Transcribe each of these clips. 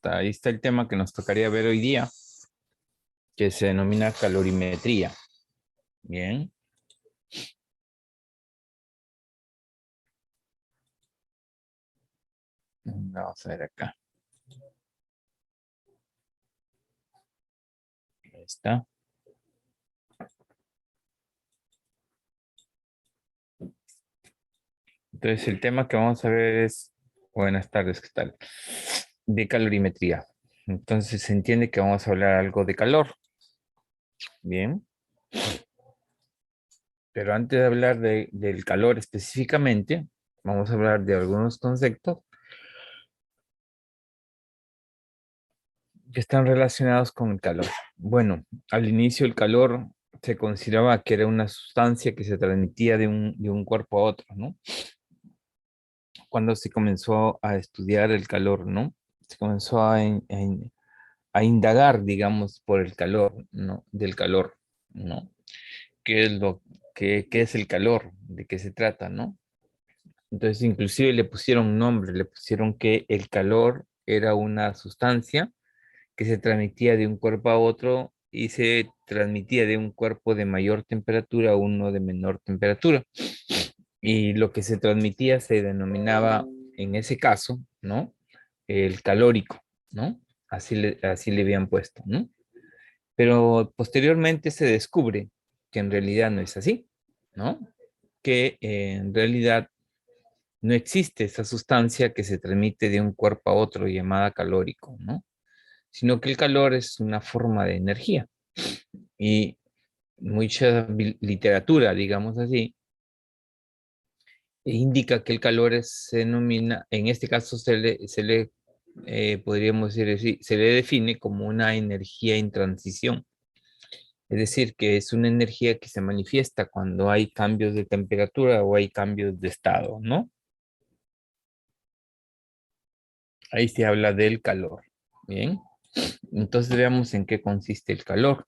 Ahí está el tema que nos tocaría ver hoy día, que se denomina calorimetría. Bien. Vamos a ver acá. Ahí está. Entonces, el tema que vamos a ver es, buenas tardes, ¿qué tal? De calorimetría. Entonces, se entiende que vamos a hablar algo de calor. Bien. Pero antes de hablar del calor específicamente, vamos a hablar de algunos conceptos que están relacionados con el calor. Bueno, al inicio el calor se consideraba que era una sustancia que se transmitía de un cuerpo a otro, ¿no? Cuando se comenzó a estudiar el calor, ¿no? Se comenzó a indagar, digamos, por el calor, ¿no? Del calor, ¿no? ¿Qué es qué es el calor? ¿De qué se trata, no? Entonces, inclusive le pusieron nombre, le pusieron que el calor era una sustancia que se transmitía de un cuerpo a otro y se transmitía de un cuerpo de mayor temperatura a uno de menor temperatura. Y lo que se transmitía se denominaba, en ese caso, ¿no? El calórico, ¿no? Así le habían puesto, ¿no? Pero posteriormente se descubre que en realidad no es así, ¿no? Que en realidad no existe esa sustancia que se transmite de un cuerpo a otro llamada calórico, ¿no? Sino que el calor es una forma de energía. Y mucha literatura, digamos así, indica que el calor se denomina, en este caso podríamos decir así, se le define como una energía en transición. Es decir, que es una energía que se manifiesta cuando hay cambios de temperatura o hay cambios de estado, ¿no? Ahí se habla del calor. Bien, entonces veamos en qué consiste el calor,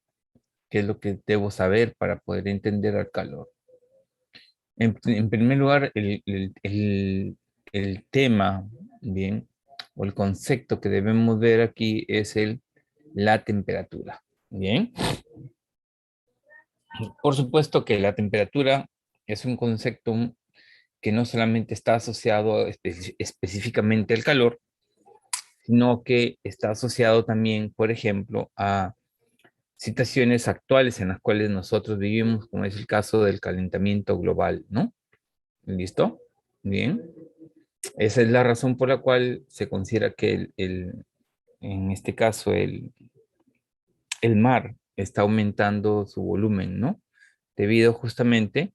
qué es lo que debo saber para poder entender al calor. En primer lugar, el tema, bien, o el concepto que debemos ver aquí es la temperatura. Bien, por supuesto que la temperatura es un concepto que no solamente está asociado específicamente al calor, sino que está asociado también, por ejemplo, a situaciones actuales en las cuales nosotros vivimos, como es el caso del calentamiento global, ¿no? ¿Listo? Bien. Esa es la razón por la cual se considera que en este caso, el mar está aumentando su volumen, ¿no? Debido justamente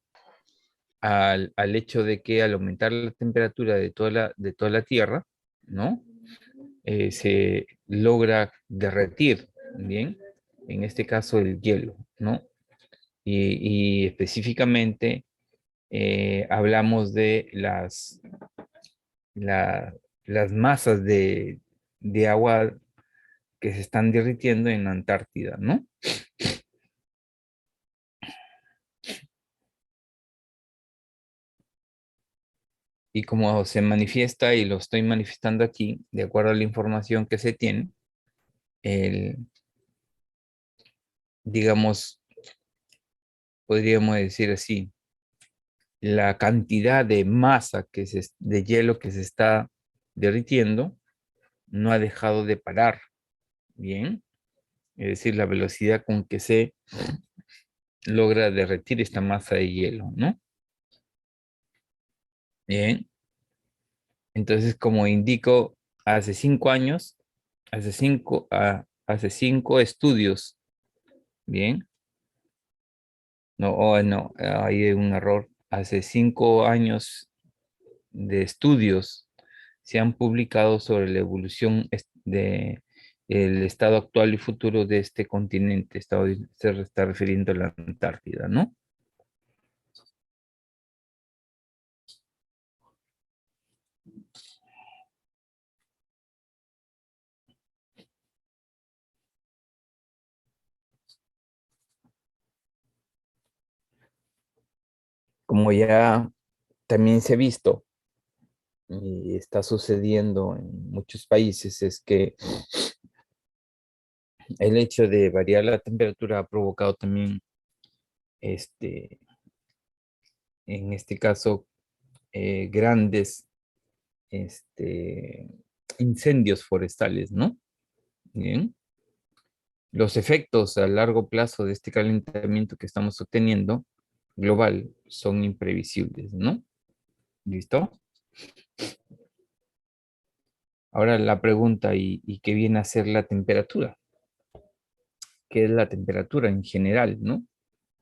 al hecho de que al aumentar la temperatura de toda la Tierra, ¿no? Se logra derretir, ¿bien? En este caso el hielo, ¿no? Y específicamente hablamos de la- las masas de agua que se están derritiendo en la Antártida, ¿no? Y como se manifiesta y lo estoy manifestando aquí, de acuerdo a la información que se tiene, el, digamos, podríamos decir así, la cantidad de masa de hielo que se está derritiendo no ha dejado de parar, ¿bien? Es decir, la velocidad con que se logra derretir esta masa de hielo, ¿no? Bien, entonces como indico, hace 5 años, hace cinco estudios, ¿bien? No, no, hay un error. Hace 5 años de estudios se han publicado sobre la evolución de el estado actual y futuro de este continente. Se está refiriendo a la Antártida, ¿no? Como ya también se ha visto, está sucediendo en muchos países es que el hecho de variar la temperatura ha provocado también, este, en este caso, grandes este, incendios forestales, ¿no? Bien. Los efectos a largo plazo de este calentamiento que estamos obteniendo global son imprevisibles, ¿no? ¿Listo? Ahora la pregunta, ¿y qué viene a ser la temperatura? ¿Qué es la temperatura en general, no?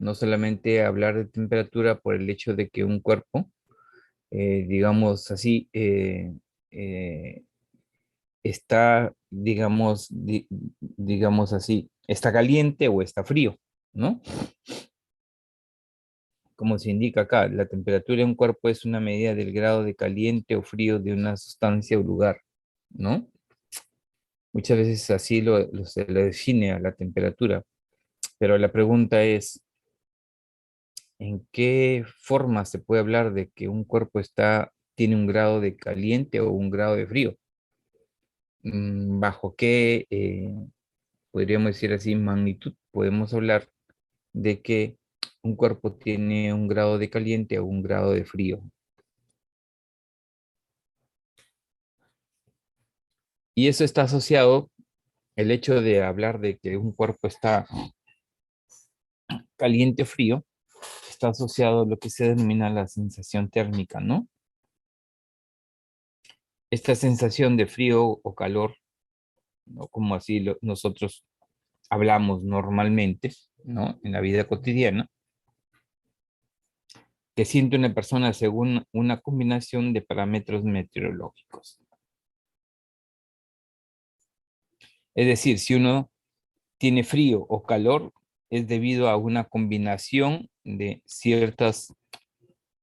No solamente hablar de temperatura por el hecho de que un cuerpo, digamos así, eh, está, digamos así, está caliente o está frío, ¿no? Como se indica acá, la temperatura de un cuerpo es una medida del grado de caliente o frío de una sustancia o lugar, ¿no? Muchas veces así se lo define a la temperatura, pero la pregunta es, ¿en qué forma se puede hablar de que un cuerpo tiene un grado de caliente o un grado de frío? ¿Bajo qué, podríamos decir así, magnitud podemos hablar de que un cuerpo tiene un grado de caliente o un grado de frío? Y eso está asociado, el hecho de hablar de que un cuerpo está caliente o frío, está asociado a lo que se denomina la sensación térmica, ¿no? Esta sensación de frío o calor, ¿no? Como así nosotros hablamos normalmente, ¿no? En la vida cotidiana, que siente una persona según una combinación de parámetros meteorológicos. Es decir, si uno tiene frío o calor, es debido a una combinación de ciertas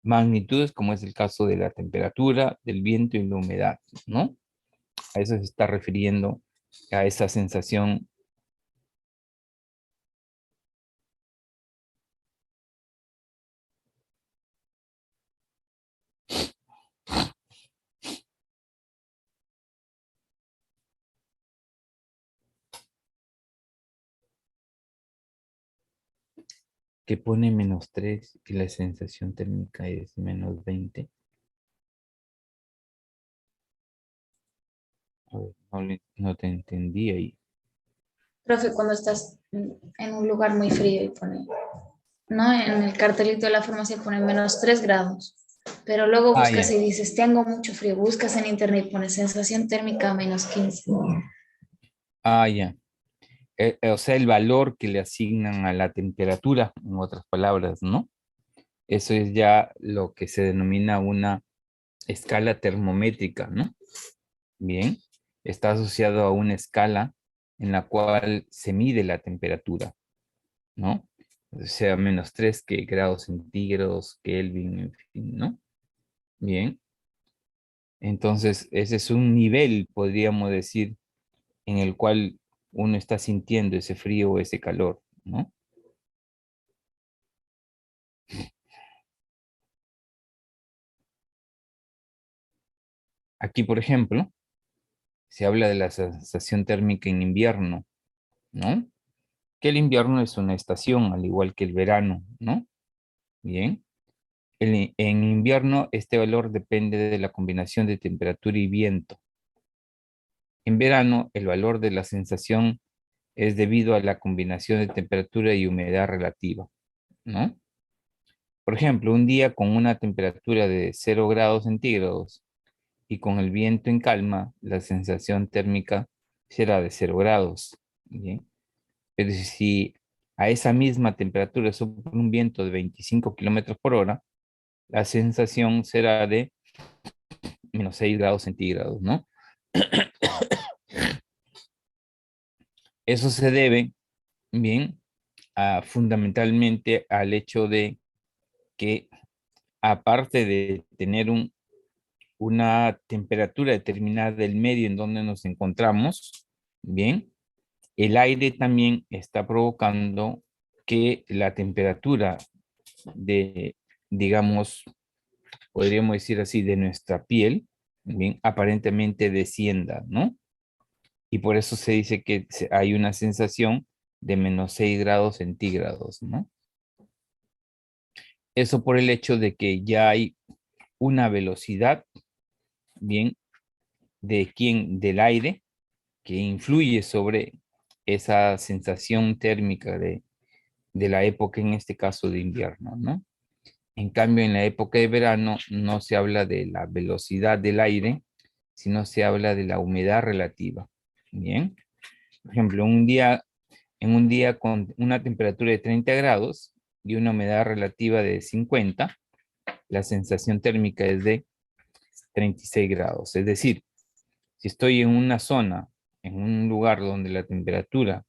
magnitudes, como es el caso de la temperatura, del viento y la humedad, ¿no? A eso se está refiriendo, a esa sensación que pone -3 y la sensación térmica es -20. A ver, no te entendí ahí. Profe, cuando estás en un lugar muy frío y pone, ¿no? En el cartelito de la farmacia pone -3 grados, pero luego Ah, buscas ya. y dices, tengo mucho frío, buscas en internet y pones sensación térmica -15. Ah, ya. O sea, el valor que le asignan a la temperatura, en otras palabras, ¿no? Eso es ya lo que se denomina una escala termométrica, ¿no? Bien, está asociado a una escala en la cual se mide la temperatura, ¿no? O sea, -3 que grados centígrados, Kelvin, en fin, ¿no? Bien, entonces ese es un nivel, podríamos decir, en el cual uno está sintiendo ese frío o ese calor, ¿no? Aquí, por ejemplo, se habla de la sensación térmica en invierno, ¿no? Que el invierno es una estación, al igual que el verano, ¿no? Bien. En invierno, este valor depende de la combinación de temperatura y viento. En verano, el valor de la sensación es debido a la combinación de temperatura y humedad relativa, ¿no? Por ejemplo, un día con una temperatura de 0 grados centígrados y con el viento en calma, la sensación térmica será de 0 grados. ¿Bien? Pero si a esa misma temperatura sopla un viento de 25 kilómetros por hora, la sensación será de -6 grados centígrados, ¿no? Eso se debe, bien, fundamentalmente al hecho de que aparte de tener una temperatura determinada del medio en donde nos encontramos, bien, el aire también está provocando que la temperatura de, digamos, podríamos decir así, de nuestra piel bien, aparentemente descienda, ¿no? Y por eso se dice que hay una sensación de -6 grados centígrados, ¿no? Eso por el hecho de que ya hay una velocidad, bien, del aire que influye sobre esa sensación térmica de la época, en este caso de invierno, ¿no? En cambio, en la época de verano no se habla de la velocidad del aire, sino se habla de la humedad relativa. Bien, por ejemplo, en un día con una temperatura de 30 grados y una humedad relativa de 50, la sensación térmica es de 36 grados. Es decir, si estoy en una zona, en un lugar donde la temperatura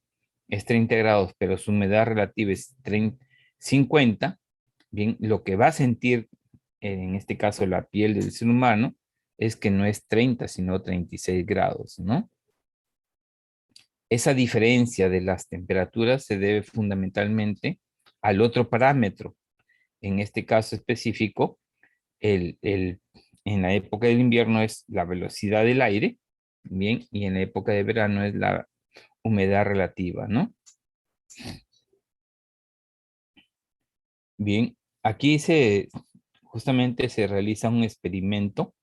es 30 grados, pero su humedad relativa es 50, bien, lo que va a sentir, en este caso la piel del ser humano, es que no es 30, sino 36 grados, ¿no? Esa diferencia de las temperaturas se debe fundamentalmente al otro parámetro. En este caso específico, en la época del invierno es la velocidad del aire, bien, y en la época de verano es la humedad relativa, ¿no? Bien, aquí justamente se realiza un experimento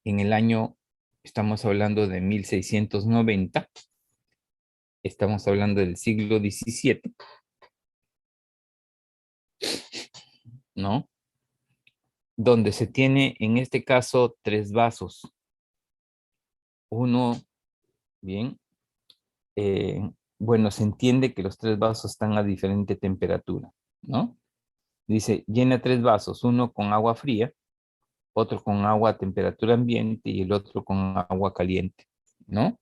en el año, estamos hablando de 1690, estamos hablando del siglo XVII, ¿no? Donde se tiene en este caso tres vasos. Uno, bien, bueno, se entiende que los tres vasos están a diferente temperatura, ¿no? Dice, llena tres vasos, uno con agua fría, otro con agua a temperatura ambiente y el otro con agua caliente, ¿no?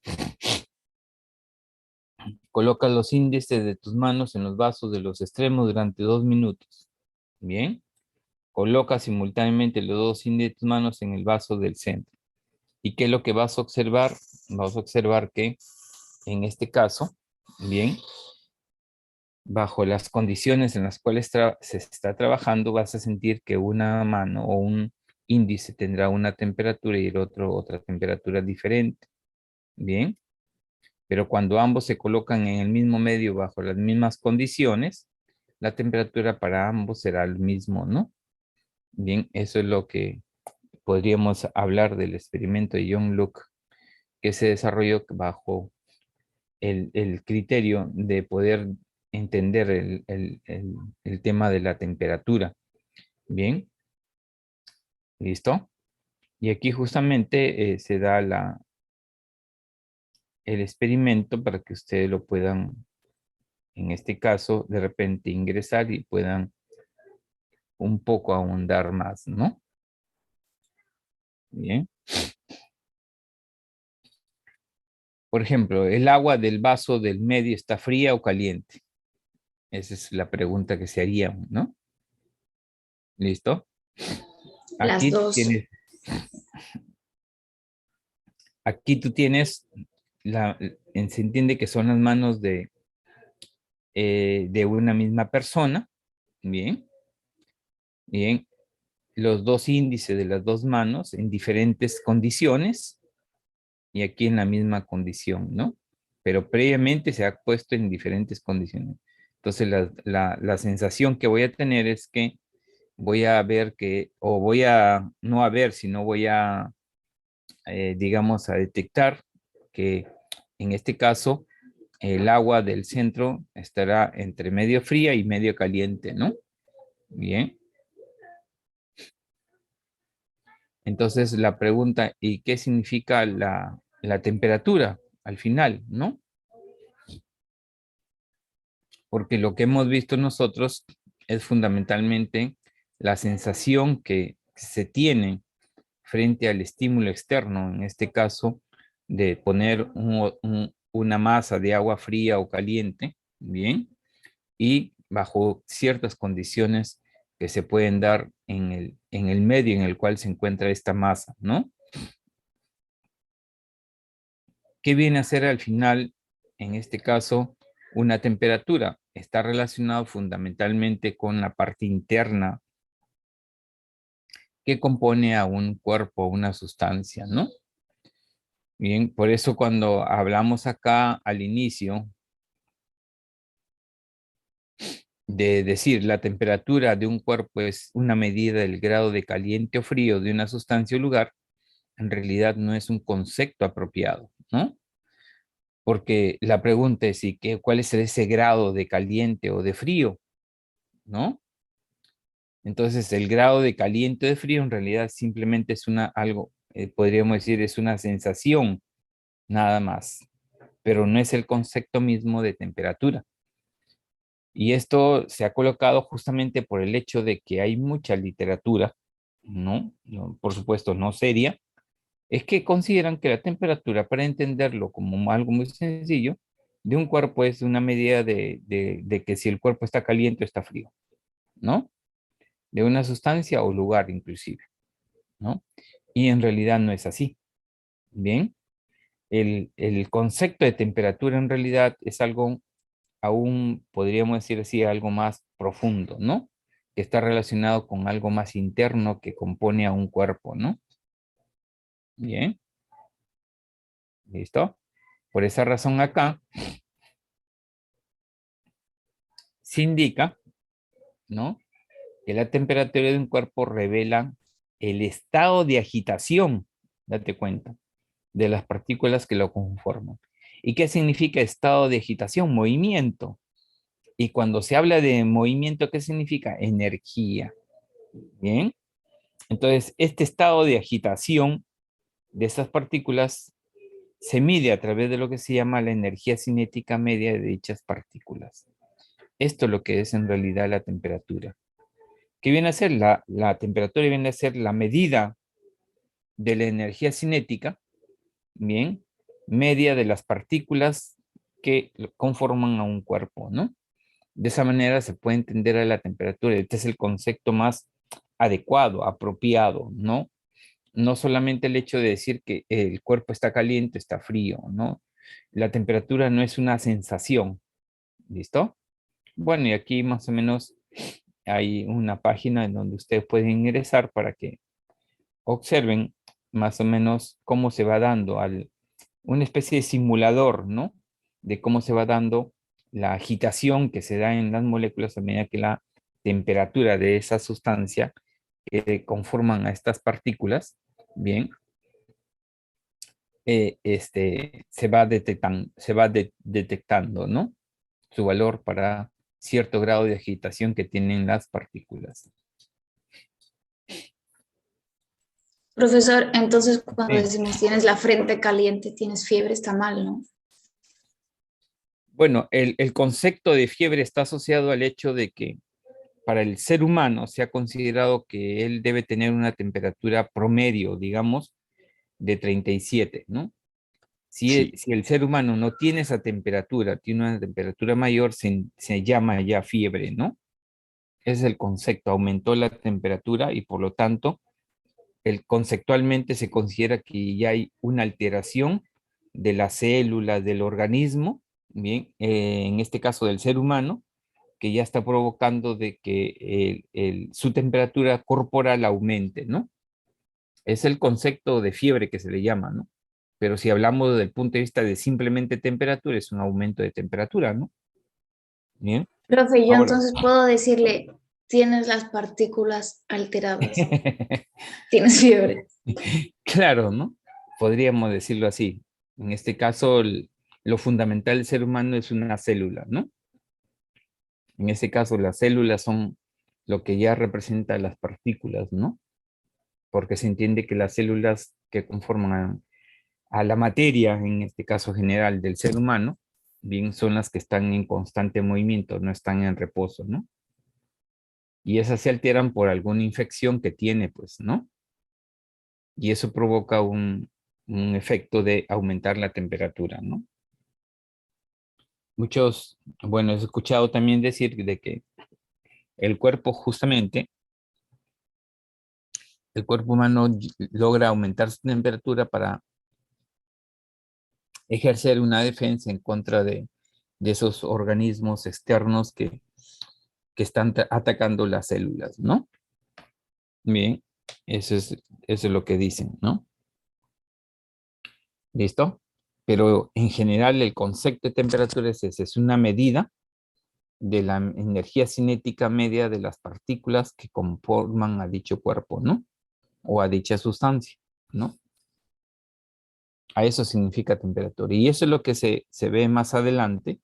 Coloca los índices de tus manos en los vasos de los extremos durante 2 minutos. Bien. Coloca simultáneamente los dos índices de tus manos en el vaso del centro. ¿Y qué es lo que vas a observar? Vas a observar que en este caso, bien, bajo las condiciones en las cuales se está trabajando, vas a sentir que una mano o un índice tendrá una temperatura y el otro otra temperatura diferente. Bien, pero cuando ambos se colocan en el mismo medio bajo las mismas condiciones, la temperatura para ambos será el mismo, ¿no? Bien, eso es lo que podríamos hablar del experimento de John Locke, que se desarrolló bajo el criterio de poder entender el tema de la temperatura. Bien, ¿listo? Y aquí justamente se da el experimento para que ustedes lo puedan, en este caso, de repente ingresar y puedan un poco ahondar más, ¿no? Bien. Por ejemplo, ¿el agua del vaso del medio está fría o caliente? Esa es la pregunta que se haría, ¿no? ¿Listo? Las Aquí dos. tienes, aquí tú tienes, se entiende que son las manos de una misma persona, bien, bien, los dos índices de las dos manos en diferentes condiciones y aquí en la misma condición, ¿no? Pero previamente se ha puesto en diferentes condiciones. Entonces, la sensación que voy a tener es que voy a ver que, o voy a, no a ver, sino voy a, digamos, a detectar que en este caso el agua del centro estará entre medio fría y medio caliente, ¿no? Bien. Entonces la pregunta, ¿y qué significa la temperatura al final, no? Porque lo que hemos visto nosotros es fundamentalmente la sensación que se tiene frente al estímulo externo, en este caso, de poner una masa de agua fría o caliente, ¿bien? Y bajo ciertas condiciones que se pueden dar en el medio en el cual se encuentra esta masa, ¿no? ¿Qué viene a ser al final, en este caso, una temperatura? Está relacionado fundamentalmente con la parte interna que compone a un cuerpo, una sustancia, ¿no? Bien, por eso cuando hablamos acá al inicio de decir la temperatura de un cuerpo es una medida del grado de caliente o frío de una sustancia o lugar, en realidad no es un concepto apropiado, ¿no? Porque la pregunta es, ¿y qué, cuál es ese grado de caliente o de frío? ¿No? Entonces, el grado de caliente o de frío en realidad simplemente es algo, podríamos decir, es una sensación, nada más, pero no es el concepto mismo de temperatura. Y esto se ha colocado justamente por el hecho de que hay mucha literatura, ¿no? Por supuesto, no seria, es que consideran que la temperatura, para entenderlo como algo muy sencillo, de un cuerpo es una medida de que si el cuerpo está caliente o está frío, ¿no? De una sustancia o lugar inclusive, ¿no? Y en realidad no es así. Bien, el concepto de temperatura en realidad es algo aún, podríamos decir así, algo más profundo, ¿no? Que está relacionado con algo más interno que compone a un cuerpo, ¿no? Bien, ¿listo? Por esa razón acá se indica, ¿no? Que la temperatura de un cuerpo revela el estado de agitación, date cuenta, de las partículas que lo conforman. ¿Y qué significa estado de agitación? Movimiento. Y cuando se habla de movimiento, ¿qué significa? Energía. Bien. Entonces, este estado de agitación de estas partículas se mide a través de lo que se llama la energía cinética media de dichas partículas. Esto es lo que es en realidad la temperatura. ¿Qué viene a ser? La temperatura viene a ser la medida de la energía cinética, bien, media de las partículas que conforman a un cuerpo, ¿no? De esa manera se puede entender a la temperatura. Este es el concepto más adecuado, apropiado, ¿no? No solamente el hecho de decir que el cuerpo está caliente, está frío, ¿no? La temperatura no es una sensación, ¿listo? Bueno, y aquí más o menos hay una página en donde ustedes pueden ingresar para que observen más o menos cómo se va dando una especie de simulador, ¿no? De cómo se va dando la agitación que se da en las moléculas a medida que la temperatura de esa sustancia que conforman a estas partículas, bien, detectando, ¿no? Su valor para cierto grado de agitación que tienen las partículas. Profesor, entonces cuando Sí. decimos tienes la frente caliente, tienes fiebre, está mal, ¿no? Bueno, el concepto de fiebre está asociado al hecho de que para el ser humano se ha considerado que él debe tener una temperatura promedio, digamos, de 37, ¿no? Sí, Si el ser humano no tiene esa temperatura, tiene una temperatura mayor, se llama ya fiebre, ¿no? Ese es el concepto, aumentó la temperatura y por lo tanto, conceptualmente se considera que ya hay una alteración de las células del organismo, bien, en este caso del ser humano, que ya está provocando de que su temperatura corporal aumente, ¿no? Es el concepto de fiebre que se le llama, ¿no? Pero si hablamos desde el punto de vista de simplemente temperatura, es un aumento de temperatura, ¿no? Bien, Profe, yo ahora. entonces puedo decirle, tienes las partículas alteradas, tienes fiebre. Claro, ¿no? Podríamos decirlo así. En este caso, lo fundamental del ser humano es una célula, ¿no? En este caso, las células son lo que ya representa las partículas, ¿no? Porque se entiende que las células que conforman a la materia, en este caso general del ser humano, bien son las que están en constante movimiento, no están en reposo, ¿no? Y esas se alteran por alguna infección que tiene, pues, ¿no? Y eso provoca un efecto de aumentar la temperatura, ¿no? Muchos, bueno, he escuchado también decir de que el cuerpo justamente, el cuerpo humano logra aumentar su temperatura para ejercer una defensa en contra de esos organismos externos que están atacando las células, ¿no? Bien, Eso es lo que dicen, ¿no? ¿Listo? Pero en general el concepto de temperatura es ese, es una medida de la energía cinética media de las partículas que conforman a dicho cuerpo, ¿no? O a dicha sustancia, ¿no? A eso significa temperatura. Y eso es lo que se ve más adelante,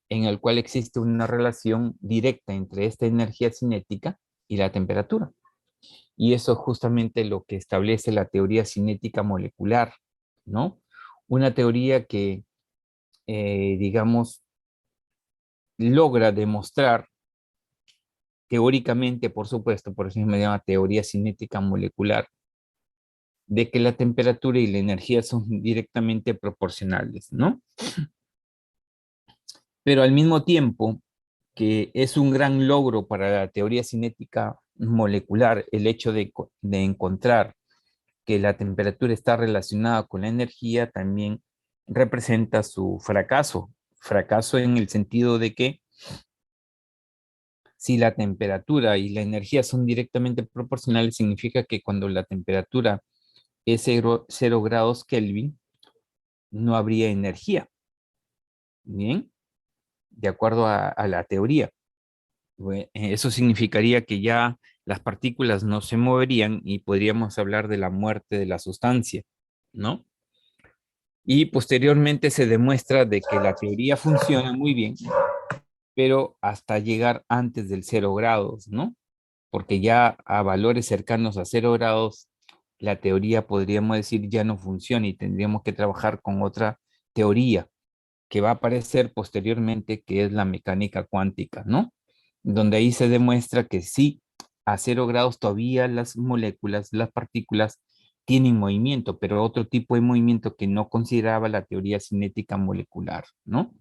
en el cual existe una relación directa entre esta energía cinética y la temperatura. Y eso es justamente lo que establece la teoría cinética molecular, ¿no? Una teoría que, digamos, logra demostrar teóricamente, por supuesto, por eso me llama teoría cinética molecular, de que la temperatura y la energía son directamente proporcionales, ¿no? Pero al mismo tiempo que es un gran logro para la teoría cinética molecular el hecho de encontrar que la temperatura está relacionada con la energía, también representa su fracaso. Fracaso en el sentido de que si la temperatura y la energía son directamente proporcionales, significa que cuando la temperatura es 0 grados Kelvin, no habría energía. Bien, de acuerdo a la teoría. Eso significaría que ya las partículas no se moverían y podríamos hablar de la muerte de la sustancia, ¿no? Y posteriormente se demuestra de que la teoría funciona muy bien, pero hasta llegar antes del 0 grados, ¿no? Porque ya a valores cercanos a 0 grados, la teoría podríamos decir ya no funciona y tendríamos que trabajar con otra teoría que va a aparecer posteriormente, que es la mecánica cuántica, ¿no? Donde ahí se demuestra que sí, a 0 grados todavía las moléculas, las partículas tienen movimiento, pero otro tipo de movimiento que no consideraba la teoría cinética molecular, ¿no?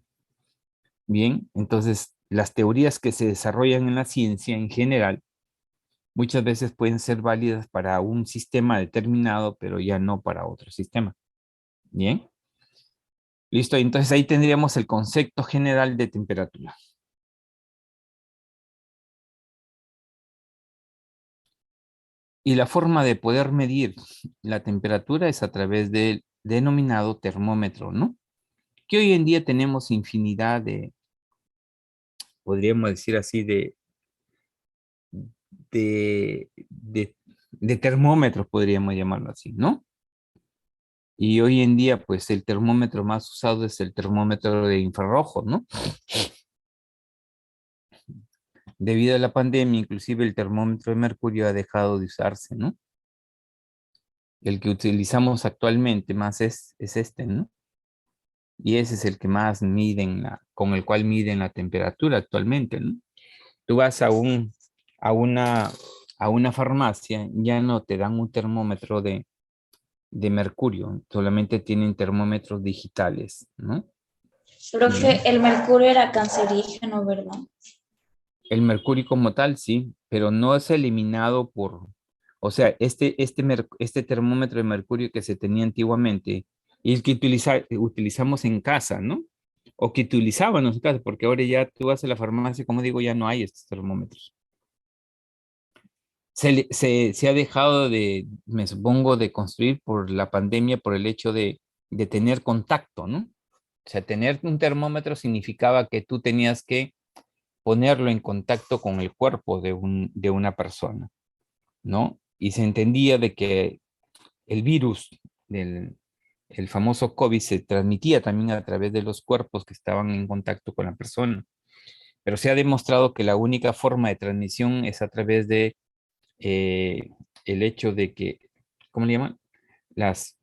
Bien, entonces las teorías que se desarrollan en la ciencia en general muchas veces pueden ser válidas para un sistema determinado, pero ya no para otro sistema. Bien, listo. Entonces ahí tendríamos el concepto general de temperatura. Y la forma de poder medir la temperatura es a través del denominado termómetro, ¿no? Que hoy en día tenemos infinidad de, podríamos decir así, de termómetros, podríamos llamarlo así, ¿no? Y hoy en día, pues el termómetro más usado es el termómetro de infrarrojo, ¿no? Debido a la pandemia, inclusive el termómetro de mercurio ha dejado de usarse, ¿no? El que utilizamos actualmente más es este, ¿no? Y ese es el que más miden con el cual miden la temperatura actualmente, ¿no? Tú vas a una, a una farmacia, ya no te dan un termómetro de mercurio, solamente tienen termómetros digitales, ¿no? Profe, Bien. el mercurio era cancerígeno, ¿verdad? El mercurio como tal, sí, pero no es eliminado o sea, este termómetro de mercurio que se tenía antiguamente y el que utilizamos en casa, ¿no? O que utilizábamos en casa, porque ahora ya tú vas a la farmacia, como digo, ya no hay estos termómetros. Se ha dejado de, me supongo, de construir por la pandemia, por el hecho de tener contacto, ¿no? O sea, tener un termómetro significaba que tú tenías que ponerlo en contacto con el cuerpo de una persona, ¿no? Y se entendía de que el virus del el famoso COVID se transmitía también a través de los cuerpos que estaban en contacto con la persona. Pero se ha demostrado que la única forma de transmisión es a través de eh, el hecho de que, ¿cómo le llaman? Las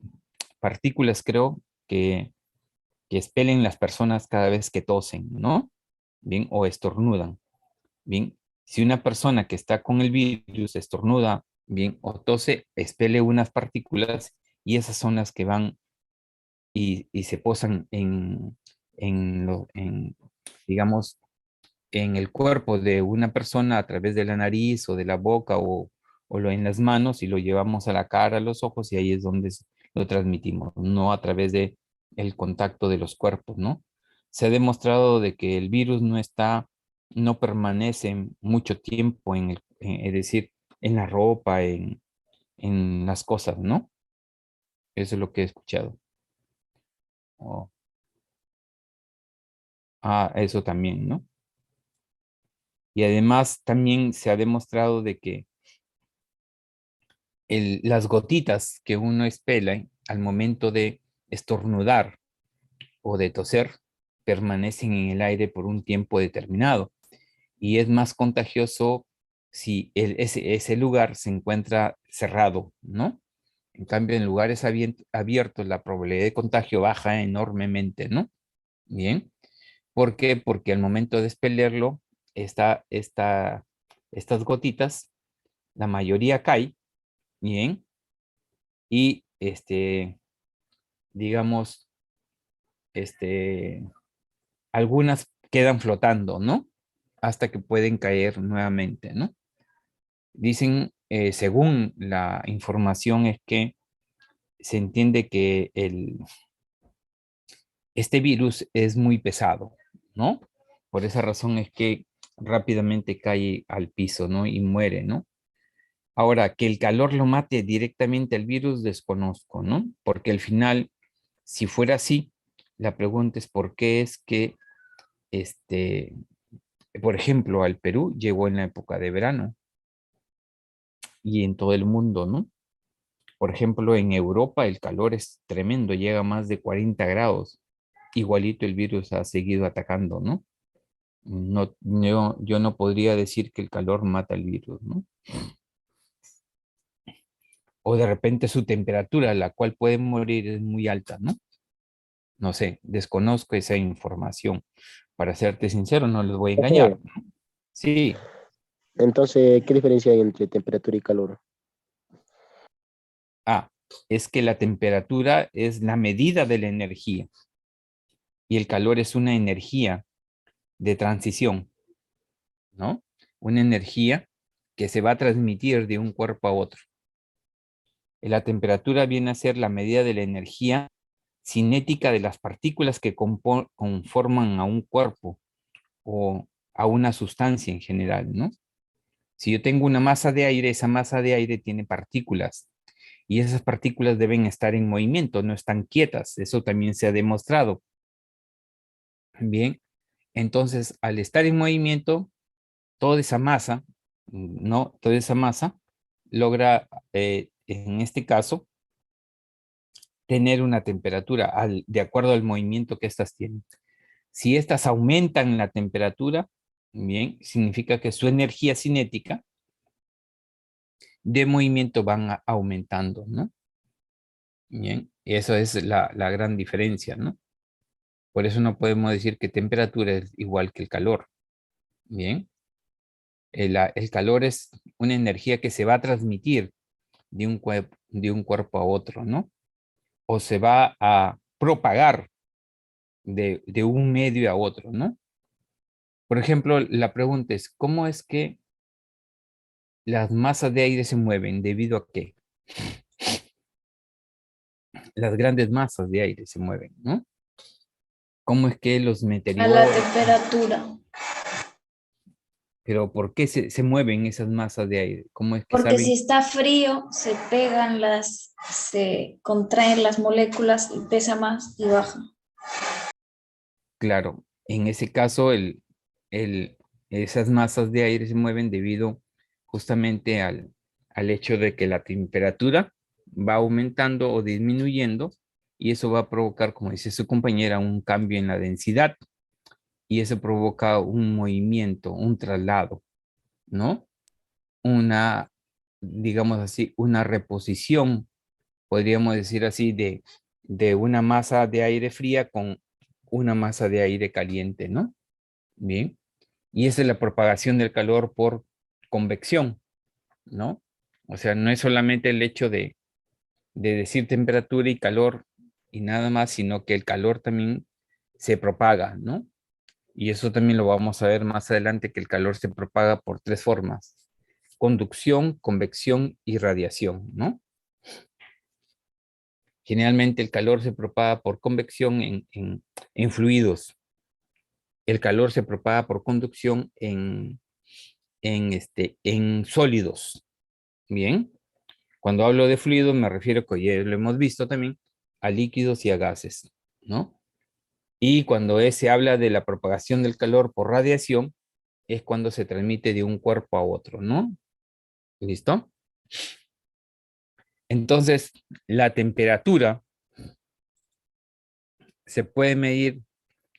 partículas, creo, que expelen las personas cada vez que tosen, ¿no? Bien, o estornudan. Bien, si una persona que está con el virus estornuda, bien, o tose, expele unas partículas y esas son las que van y se posan digamos, en el cuerpo de una persona a través de la nariz o de la boca en las manos y lo llevamos a la cara, a los ojos y ahí es donde lo transmitimos, no a través de el contacto de los cuerpos, ¿no? Se ha demostrado de que el virus no permanece mucho tiempo es decir, en la ropa, en las cosas, ¿no? Eso es lo que he escuchado. Oh, eso también, ¿no? Y además también se ha demostrado de que las gotitas que uno expela al momento de estornudar o de toser permanecen en el aire por un tiempo determinado y es más contagioso si ese lugar se encuentra cerrado, ¿no? En cambio, en lugares abiertos la probabilidad de contagio baja enormemente, ¿no? Bien. ¿Por qué? Porque al momento de expelerlo, estas gotitas, la mayoría cae, bien, y digamos, este, algunas quedan flotando, ¿no? Hasta que pueden caer nuevamente, ¿no? Dicen, según la información, es que se entiende que este virus es muy pesado, ¿no? Por esa razón es que rápidamente cae al piso, ¿no? Y muere, ¿no? Ahora, que el calor lo mate directamente al virus, desconozco, ¿no? Porque al final, si fuera así, la pregunta es por qué es que, este, por ejemplo, al Perú llegó en la época de verano y en todo el mundo, ¿no? Por ejemplo, en Europa el calor es tremendo, llega a más de 40 grados. Igualito el virus ha seguido atacando, ¿no? No, yo no podría decir que el calor mata el virus, ¿no? O de repente su temperatura, la cual puede morir, es muy alta, ¿no? No sé, desconozco esa información. Para serte sincero, no les voy a Profe, engañar. Sí, entonces, ¿qué diferencia hay entre temperatura y calor? ah, es que la temperatura es la medida de la energía y el calor es una energía de transición, ¿no? Una energía que se va a transmitir de un cuerpo a otro. La temperatura viene a ser la medida de la energía cinética de las partículas que conforman a un cuerpo o a una sustancia en general, ¿no? Si yo tengo una masa de aire, esa masa de aire tiene partículas y esas partículas deben estar en movimiento, no están quietas. Eso también se ha demostrado. Bien, entonces al estar en movimiento, toda esa masa, ¿no? Toda esa masa logra, en este caso, tener una temperatura de acuerdo al movimiento que éstas tienen. Si éstas aumentan la temperatura, bien, significa que su energía cinética de movimiento van aumentando, ¿no? Bien, y eso es la gran diferencia, ¿no? Por eso no podemos decir que temperatura es igual que el calor, bien. El calor es una energía que se va a transmitir de un cuerpo a otro, ¿no? O se va a propagar de un medio a otro, ¿no? Por ejemplo, la pregunta es, ¿cómo es que las masas de aire se mueven? ¿Debido a qué? Las grandes masas de aire se mueven, ¿no? ¿Cómo es que los A la meteoros, temperatura. pero por qué se mueven esas masas de aire? ¿Cómo es que Porque si saben? está frío, se contraen las moléculas y pesa más y baja. Claro, en ese caso, el, esas masas de aire se mueven debido justamente al hecho de que la temperatura va aumentando o disminuyendo y eso va a provocar, como dice su compañera, un cambio en la densidad y eso provoca un movimiento, un traslado, ¿no? Una, digamos así, una reposición, podríamos decir así, de una masa de aire fría con una masa de aire caliente, ¿no? Bien. Y esa es la propagación del calor por convección, ¿no? O sea, no es solamente el hecho de decir temperatura y calor y nada más, sino que el calor también se propaga, ¿no? Y eso también lo vamos a ver más adelante, que el calor se propaga por tres formas: conducción, convección y radiación, ¿no? Generalmente el calor se propaga por convección en fluidos. El calor se propaga por conducción en sólidos. Bien. Cuando hablo de fluidos me refiero, que ya lo hemos visto también, a líquidos y a gases, ¿no? Y cuando se habla de la propagación del calor por radiación, es cuando se transmite de un cuerpo a otro, ¿no? ¿Listo? Entonces, la temperatura se puede medir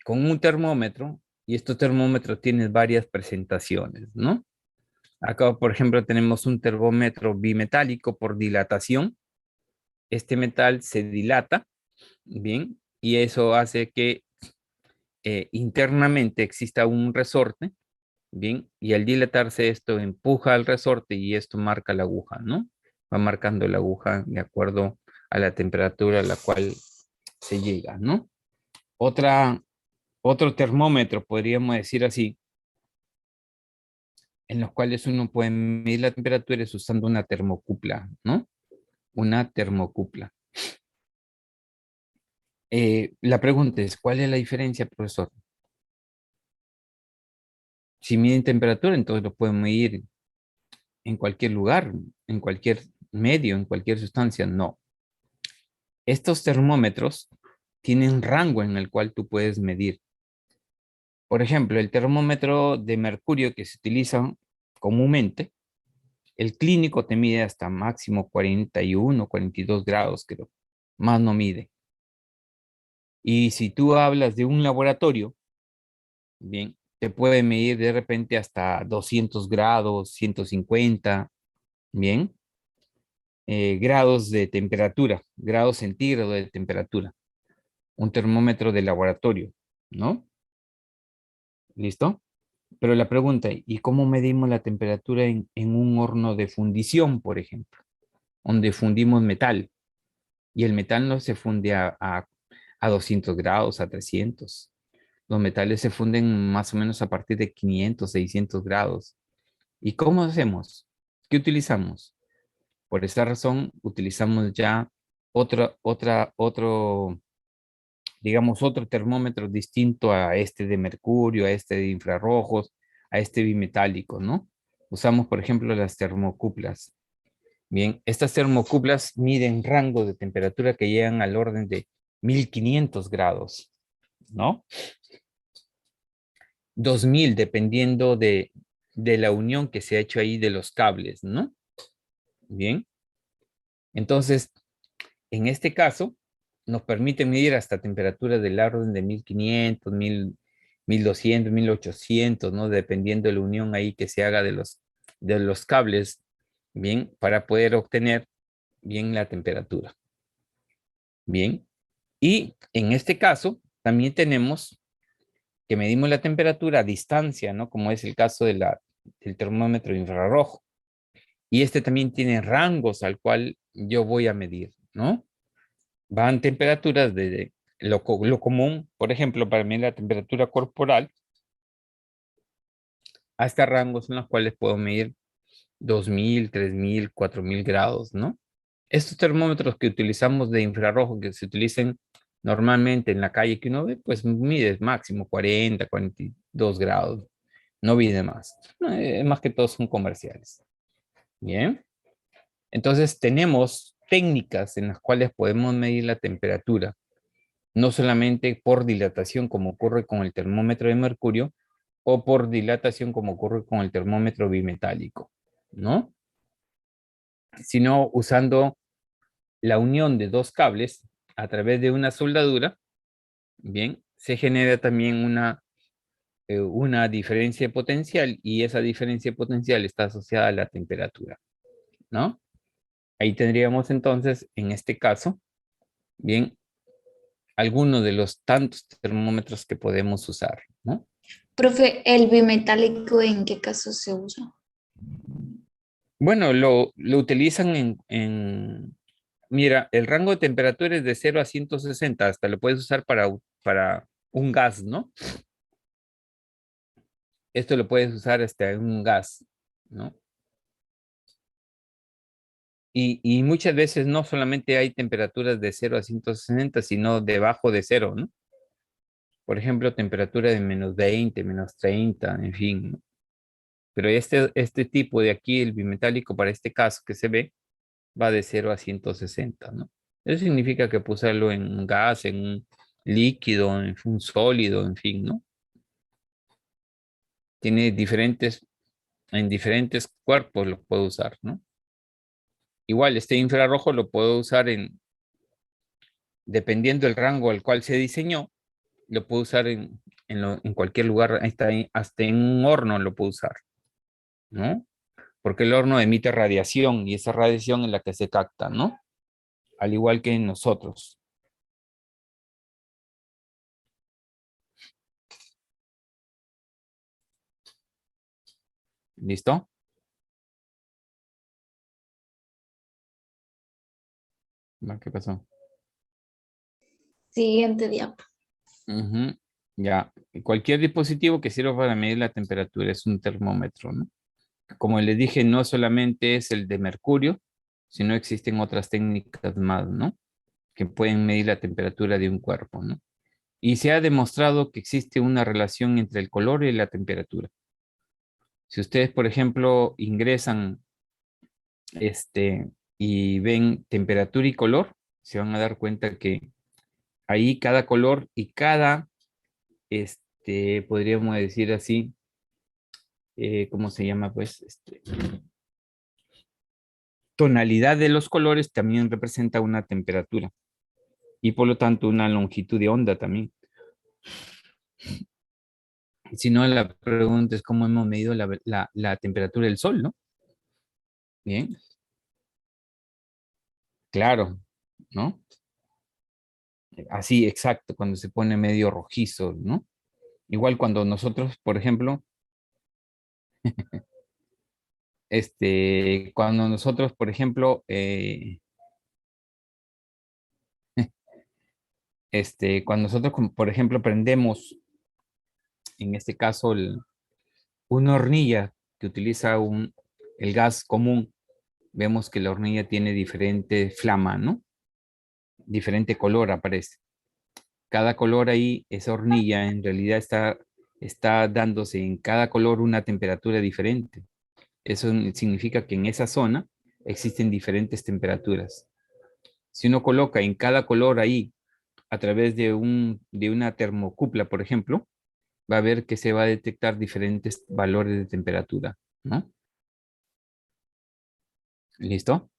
con un termómetro y estos termómetros tienen varias presentaciones, ¿no? Acá, por ejemplo, tenemos un termómetro bimetálico por dilatación. Este metal se dilata, ¿bien? Y eso hace que internamente exista un resorte, ¿bien? Y al dilatarse esto empuja al resorte y esto marca la aguja, ¿no? Va marcando la aguja de acuerdo a la temperatura a la cual se llega, ¿no? Otro termómetro, podríamos decir así, en los cuales uno puede medir la temperatura es usando una termocupla, ¿no? Una termocupla. La pregunta es, ¿cuál es la diferencia, profesor? Si miden temperatura, entonces lo pueden medir en cualquier lugar, en cualquier medio, en cualquier sustancia. No. Estos termómetros tienen rango en el cual tú puedes medir. Por ejemplo, el termómetro de mercurio que se utiliza comúnmente, el clínico te mide hasta máximo 41, 42 grados, creo. Más no mide. Y si tú hablas de un laboratorio, bien, te puede medir de repente hasta 200 grados, 150, bien, grados de temperatura, grados centígrados de temperatura. Un termómetro de laboratorio, ¿no? ¿Listo? Pero la pregunta, ¿y cómo medimos la temperatura en un horno de fundición, por ejemplo? Donde fundimos metal. Y el metal no se funde a 200 grados, a 300. Los metales se funden más o menos a partir de 500, 600 grados. ¿Y cómo hacemos? ¿Qué utilizamos? Por esa razón, utilizamos ya otro, digamos, otro termómetro distinto a este de mercurio, a este de infrarrojos, a este bimetálico, ¿no? Usamos, por ejemplo, las termocuplas. Bien, estas termocuplas miden rangos de temperatura que llegan al orden de 1500 grados, ¿no? 2000, dependiendo de la unión que se ha hecho ahí de los cables, ¿no? Bien, entonces, en este caso, nos permite medir hasta temperaturas del orden de 1500, 1200, 1800, ¿no? Dependiendo de la unión ahí que se haga de los cables, bien, para poder obtener bien la temperatura. Bien, y en este caso, también tenemos que medimos la temperatura a distancia, ¿no? Como es el caso del termómetro infrarrojo. Y este también tiene rangos al cual yo voy a medir, ¿no? Van temperaturas de lo común, por ejemplo, para medir la temperatura corporal, hasta rangos en los cuales puedo medir 2000, 3000, 4000 grados, ¿no? Estos termómetros que utilizamos de infrarrojo, que se utilizan normalmente en la calle que uno ve, pues mide máximo 40, 42 grados, no mide más. No, más que todos son comerciales. Bien, entonces tenemos técnicas en las cuales podemos medir la temperatura, no solamente por dilatación como ocurre con el termómetro de mercurio, o por dilatación como ocurre con el termómetro bimetálico, ¿no? Sino usando la unión de dos cables a través de una soldadura, bien, se genera también una diferencia potencial y esa diferencia potencial está asociada a la temperatura, ¿no? Ahí tendríamos entonces, en este caso, bien, algunos de los tantos termómetros que podemos usar, ¿no? Profe, ¿el bimetálico en qué caso se usa? Bueno, lo utilizan mira, el rango de temperatura es de 0 a 160, hasta lo puedes usar para un gas, ¿no? Esto lo puedes usar hasta en un gas, ¿no? Y muchas veces no solamente hay temperaturas de 0 a 160, sino debajo de cero, ¿no? Por ejemplo, temperatura de -20, -30, en fin, ¿no? Pero este tipo de aquí, el bimetálico, para este caso que se ve, va de 0 a 160, ¿no? Eso significa que puede usarlo en un gas, en un líquido, en un sólido, en fin, ¿no? Tiene en diferentes cuerpos lo puedo usar, ¿no? Igual, este infrarrojo lo puedo usar dependiendo del rango al cual se diseñó, lo puedo usar en cualquier lugar, hasta en un horno lo puedo usar, ¿no? Porque el horno emite radiación y esa radiación es la que se capta, ¿no? Al igual que en nosotros. ¿Listo? ¿Qué pasó? Siguiente diapo. Ujú. Ya, cualquier dispositivo que sirva para medir la temperatura es un termómetro, ¿no? Como les dije, no solamente es el de mercurio, sino existen otras técnicas más, ¿no? Que pueden medir la temperatura de un cuerpo, ¿no? Y se ha demostrado que existe una relación entre el color y la temperatura. Si ustedes, por ejemplo, ingresan y ven temperatura y color, se van a dar cuenta que ahí cada color y cada, podríamos decir así, ¿cómo se llama? Pues, tonalidad de los colores también representa una temperatura y por lo tanto una longitud de onda también. Si no, la pregunta es cómo hemos medido la temperatura del Sol, ¿no? Bien, claro, ¿no? Así, exacto, cuando se pone medio rojizo, ¿no? Igual cuando nosotros, por ejemplo, cuando nosotros, por ejemplo, cuando nosotros, por ejemplo, prendemos, en este caso, una hornilla que utiliza el gas común, vemos que la hornilla tiene diferente flama, ¿no? Diferente color aparece. Cada color ahí, esa hornilla en realidad está dándose en cada color una temperatura diferente. Eso significa que en esa zona existen diferentes temperaturas. Si uno coloca en cada color ahí, a través de una termocupla, por ejemplo, va a ver que se va a detectar diferentes valores de temperatura, ¿no? ¿Listo?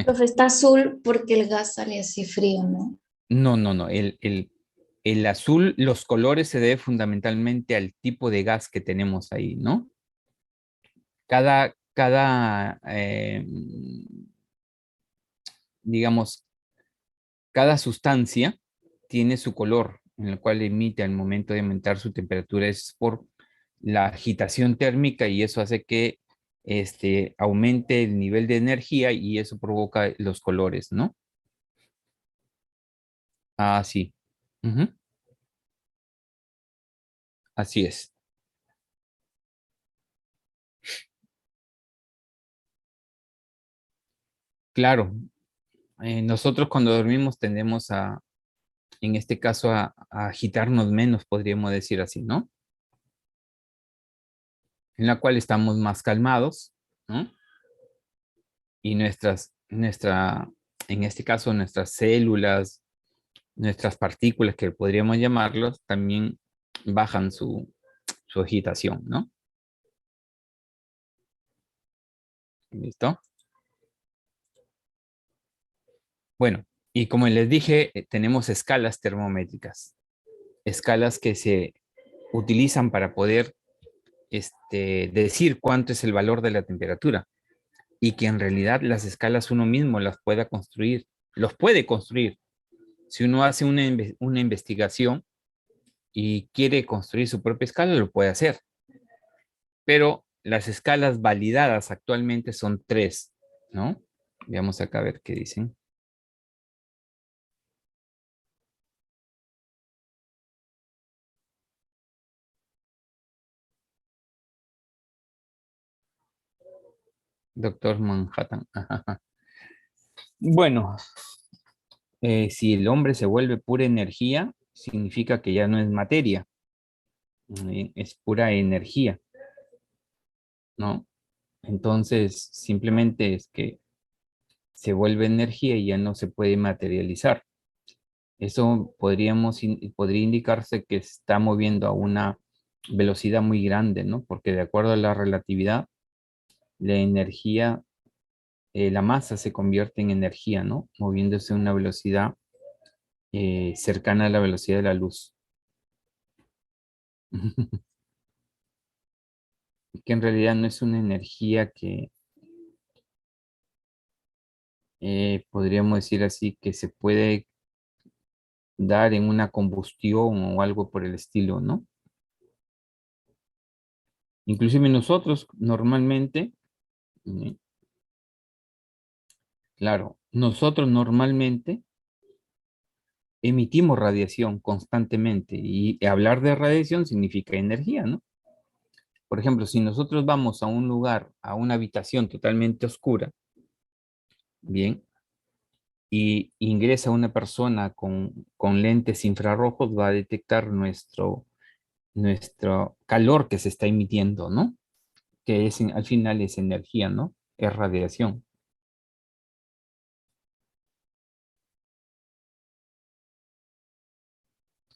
Profe, está azul porque el gas sale así frío, ¿no? No, no, no. El azul, los colores se debe fundamentalmente al tipo de gas que tenemos ahí, ¿no? Digamos, cada sustancia tiene su color en el cual emite al momento de aumentar su temperatura. Es por la agitación térmica y eso hace que aumente el nivel de energía y eso provoca los colores, ¿no? Ah, sí. Ujú. Así es. Claro, nosotros cuando dormimos tendemos en este caso, a agitarnos menos, podríamos decir así, ¿no? En la cual estamos más calmados, ¿no? Y en este caso, nuestras células, nuestras partículas, que podríamos llamarlos, también bajan su agitación, ¿no? ¿Listo? Bueno, y como les dije, tenemos escalas termométricas, escalas que se utilizan para poder decir cuánto es el valor de la temperatura y que en realidad las escalas uno mismo las pueda construir, los puede construir. Si uno hace una investigación y quiere construir su propia escala, lo puede hacer. Pero las escalas validadas actualmente son tres, ¿no? Veamos acá a ver qué dicen. Doctor Manhattan. Bueno, si el hombre se vuelve pura energía, significa que ya no es materia. Es pura energía, ¿no? Entonces, simplemente es que se vuelve energía y ya no se puede materializar. Eso podría indicarse que se está moviendo a una velocidad muy grande, ¿no? Porque de acuerdo a la relatividad, la energía, la masa se convierte en energía, ¿no? Moviéndose a una velocidad cercana a la velocidad de la luz. Que en realidad no es una energía que podríamos decir así, que se puede dar en una combustión o algo por el estilo, ¿no? Inclusive nosotros normalmente, ¿sí? Claro, nosotros normalmente emitimos radiación constantemente y hablar de radiación significa energía, ¿no? Por ejemplo, si nosotros vamos a un lugar, a una habitación totalmente oscura, bien, y ingresa una persona con lentes infrarrojos, va a detectar nuestro calor que se está emitiendo, ¿no? Que es, al final es energía, ¿no? Es radiación.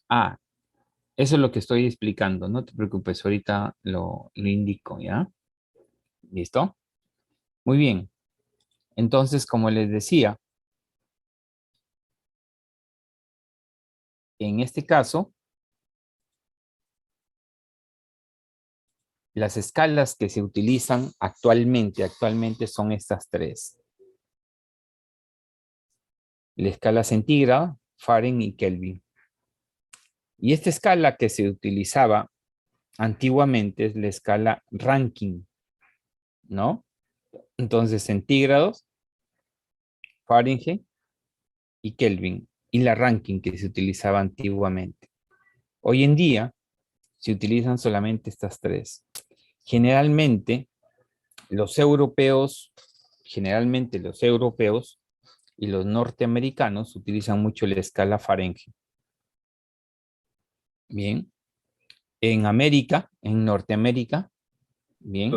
Ah, eso es lo que estoy explicando, no te preocupes, ahorita lo indico, ¿ya? ¿Listo? Muy bien. Entonces, como les decía, en este caso, las escalas que se utilizan actualmente son estas tres. La escala centígrada, Fahrenheit y Kelvin. Y esta escala que se utilizaba antiguamente es la escala Rankine, ¿no? Entonces, centígrados, Fahrenheit y Kelvin. Y la Rankine que se utilizaba antiguamente. Hoy en día se utilizan solamente estas tres. Generalmente, los europeos, generalmente los europeos y los norteamericanos utilizan mucho la escala Fahrenheit. Bien. En América, en Norteamérica, bien,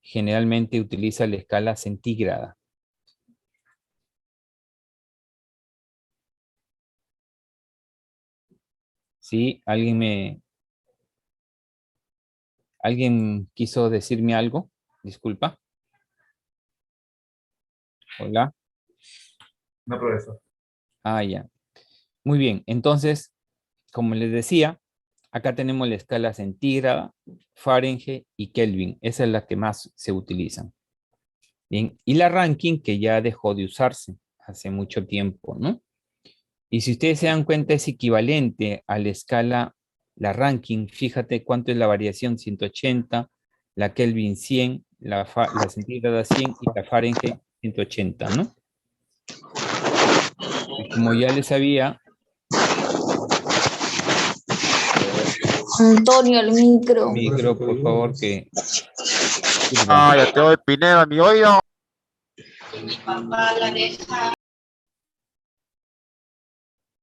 generalmente utiliza la escala centígrada. ¿Sí? ¿Alguien quiso decirme algo? Disculpa. Hola. No, profesor. Ah, ya. Muy bien. Entonces, como les decía, acá tenemos la escala centígrada, Fahrenheit y Kelvin. Esa es la que más se utilizan. Bien. Y la Rankine, que ya dejó de usarse hace mucho tiempo, ¿no? Y si ustedes se dan cuenta, es equivalente a la escala, la Rankine. Fíjate cuánto es la variación: 180, la Kelvin 100, la centígrada 100 y la Fahrenheit 180, ¿no? Y como ya les había... Antonio, el micro. Micro, por favor, que... Ah, ya te doy Pineda, mi oído.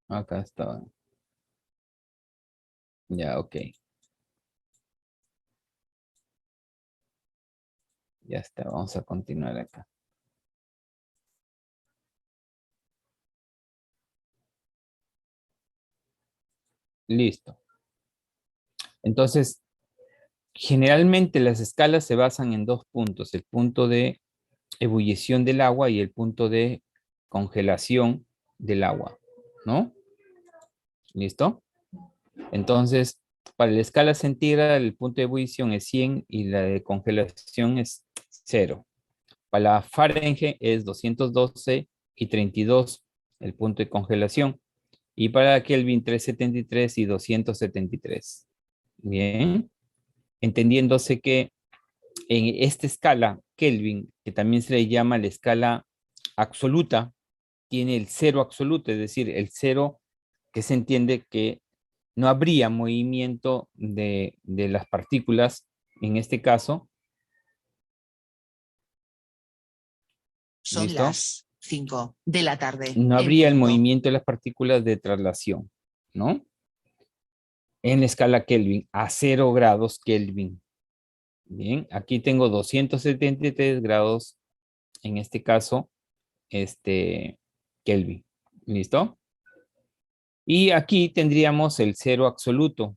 Acá está. Ya, ok. Ya está, vamos a continuar acá. Listo. Entonces, generalmente las escalas se basan en dos puntos: el punto de ebullición del agua y el punto de congelación del agua, ¿no? ¿Listo? Entonces, para la escala centígrada, el punto de ebullición es 100 y la de congelación es 0. Para la Fahrenheit es 212 y 32 el punto de congelación. Y para Kelvin 373 y 273. Bien. Entendiéndose que en esta escala Kelvin, que también se le llama la escala absoluta, tiene el cero absoluto, es decir, el cero que se entiende que no habría movimiento de las partículas, en este caso. Son ¿Listo? las 5 de la tarde. No habría el movimiento de las partículas de traslación, ¿no? en la escala Kelvin a 0 grados Kelvin. Bien, aquí tengo 273 grados, en este caso, Kelvin. ¿Listo? Y aquí tendríamos el cero absoluto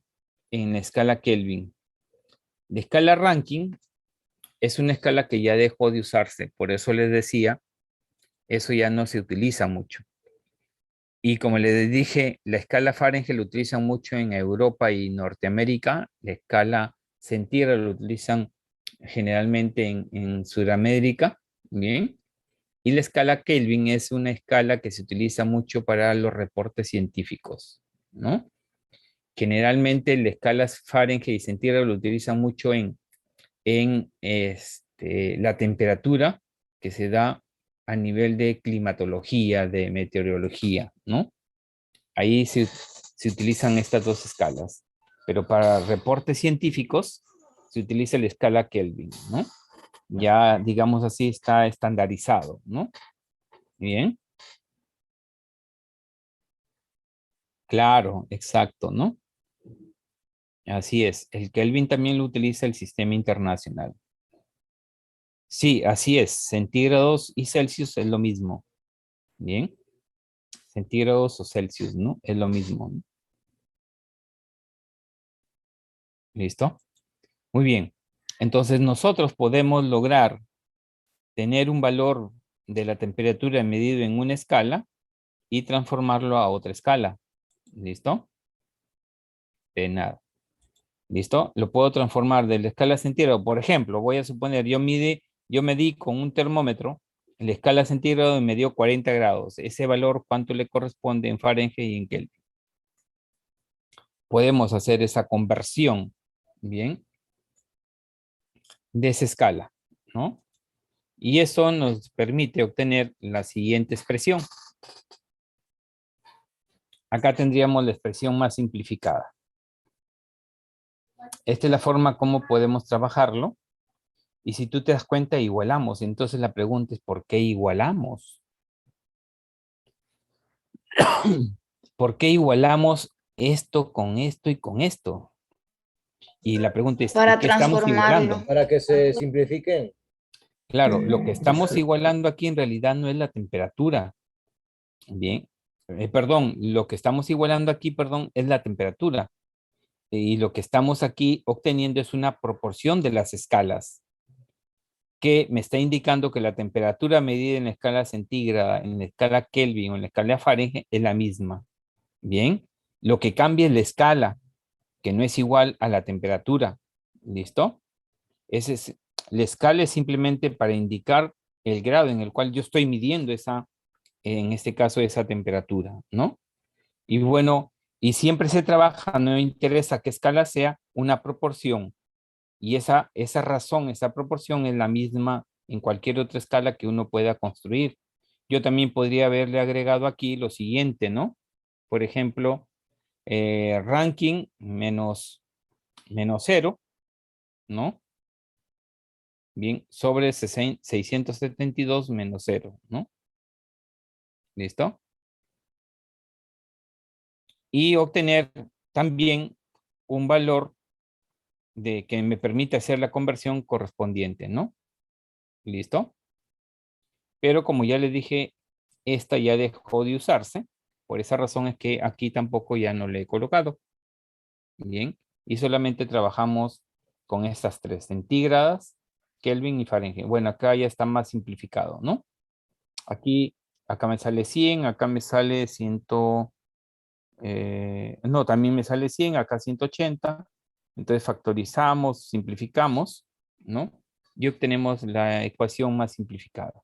en la escala Kelvin. La escala Rankine es una escala que ya dejó de usarse, por eso les decía, eso ya no se utiliza mucho. Y como les dije, la escala Fahrenheit lo utilizan mucho en Europa y Norteamérica, la escala centígrada lo utilizan generalmente en Sudamérica, ¿bien? Y la escala Kelvin es una escala que se utiliza mucho para los reportes científicos, ¿no? Generalmente las escalas Fahrenheit y centígrado lo utilizan mucho en la temperatura que se da a nivel de climatología, de meteorología, ¿no? Ahí se utilizan estas dos escalas, pero para reportes científicos se utiliza la escala Kelvin, ¿no? Ya, digamos así, está estandarizado, ¿no? Bien. Claro, exacto, ¿no? Así es. El Kelvin también lo utiliza el sistema internacional. Sí, así es. Centígrados y Celsius es lo mismo. Bien. Centígrados o Celsius, ¿no? Es lo mismo, ¿no? ¿Listo? Muy bien. Entonces nosotros podemos lograr tener un valor de la temperatura medido en una escala y transformarlo a otra escala. ¿Listo? De nada. ¿Listo? Lo puedo transformar de la escala centígrado. Por ejemplo, voy a suponer, yo medí con un termómetro en la escala centígrado y me dio 40 grados. Ese valor, ¿cuánto le corresponde en Fahrenheit y en Kelvin? Podemos hacer esa conversión, ¿bien? De esa escala, ¿no? Y eso nos permite obtener la siguiente expresión. Acá tendríamos la expresión más simplificada. Esta es la forma como podemos trabajarlo. Y si tú te das cuenta, igualamos. Entonces la pregunta es, ¿por qué igualamos? ¿Por qué igualamos esto con esto y con esto? Y la pregunta es, ¿y Para qué estamos transformarlo. igualando? Para que se simplifiquen. Claro, lo que estamos igualando aquí en realidad no es la temperatura. Bien. Perdón, lo que estamos igualando aquí, perdón, es la temperatura. Y lo que estamos aquí obteniendo es una proporción de las escalas, que me está indicando que la temperatura medida en la escala centígrada, en la escala Kelvin o en la escala Fahrenheit es la misma. Bien. Lo que cambia es la escala, que no es igual a la temperatura. ¿Listo? La escala es simplemente para indicar el grado en el cual yo estoy midiendo en este caso, esa temperatura, ¿no? Y bueno, y siempre se trabaja, no interesa qué escala sea, una proporción. Y esa razón, esa proporción es la misma en cualquier otra escala que uno pueda construir. Yo también podría haberle agregado aquí lo siguiente, ¿no? Por ejemplo, ranking menos 0, ¿no? Bien, sobre 672 menos 0, ¿no? ¿Listo? Y obtener también un valor de que me permite hacer la conversión correspondiente, ¿no? ¿Listo? Pero como ya les dije, esta ya dejó de usarse. Por esa razón es que aquí tampoco ya no le he colocado. Bien. Y solamente trabajamos con estas tres, centígradas, Kelvin y Fahrenheit. Bueno, acá ya está más simplificado, ¿no? Aquí, acá me sale 100, acá me sale 100, no, también me sale 100, acá 180. Entonces factorizamos, simplificamos, ¿no? Y obtenemos la ecuación más simplificada.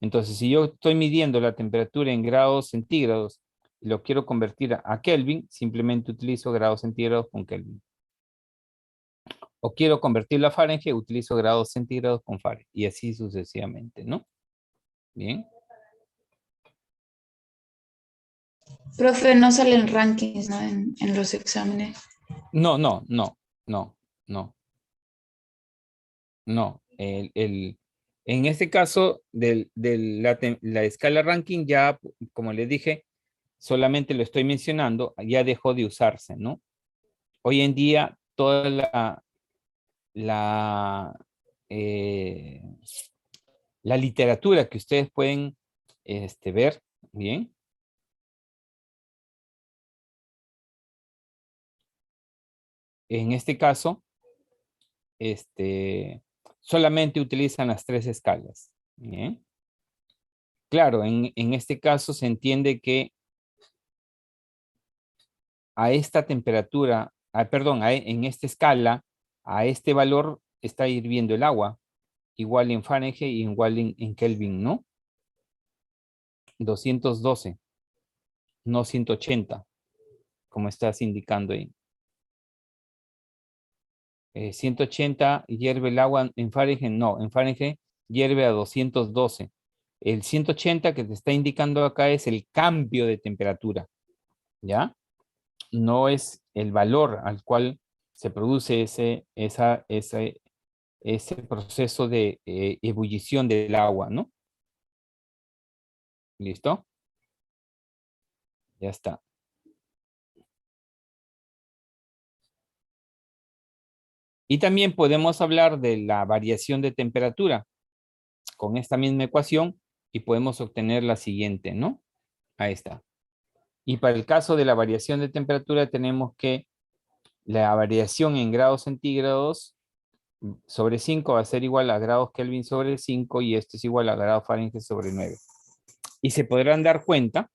Entonces, si yo estoy midiendo la temperatura en grados centígrados y lo quiero convertir a Kelvin, simplemente utilizo grados centígrados con Kelvin. O quiero convertirlo a Fahrenheit, utilizo grados centígrados con Fahrenheit. Y así sucesivamente, ¿no? Bien. Profe, no salen rankings, ¿no? En los exámenes. No, no, no, no, no, no. En este caso, la escala ranking ya, como les dije, solamente lo estoy mencionando, ya dejó de usarse, ¿no? hoy en día toda la, eh, la literatura que ustedes pueden ver, bien, en este caso, solamente utilizan las 3 escalas. Bien. Claro, en este caso se entiende que a esta temperatura, perdón, en esta escala, a este valor está hirviendo el agua, igual en Fahrenheit y igual en Kelvin, ¿no? 212, no 180, como estás indicando ahí. 180 hierve el agua en Fahrenheit, no, en Fahrenheit hierve a 212. El 180 que te está indicando acá es el cambio de temperatura, ¿ya? No es el valor al cual se produce ese proceso de ebullición del agua, ¿no? ¿Listo? Ya está. Y también podemos hablar de la variación de temperatura con esta misma ecuación y podemos obtener la siguiente, ¿no? Ahí está. Y para el caso de la variación de temperatura tenemos que la variación en grados centígrados sobre 5 va a ser igual a grados Kelvin sobre 5 y esto es igual a grados Fahrenheit sobre 9. Y se podrán dar cuenta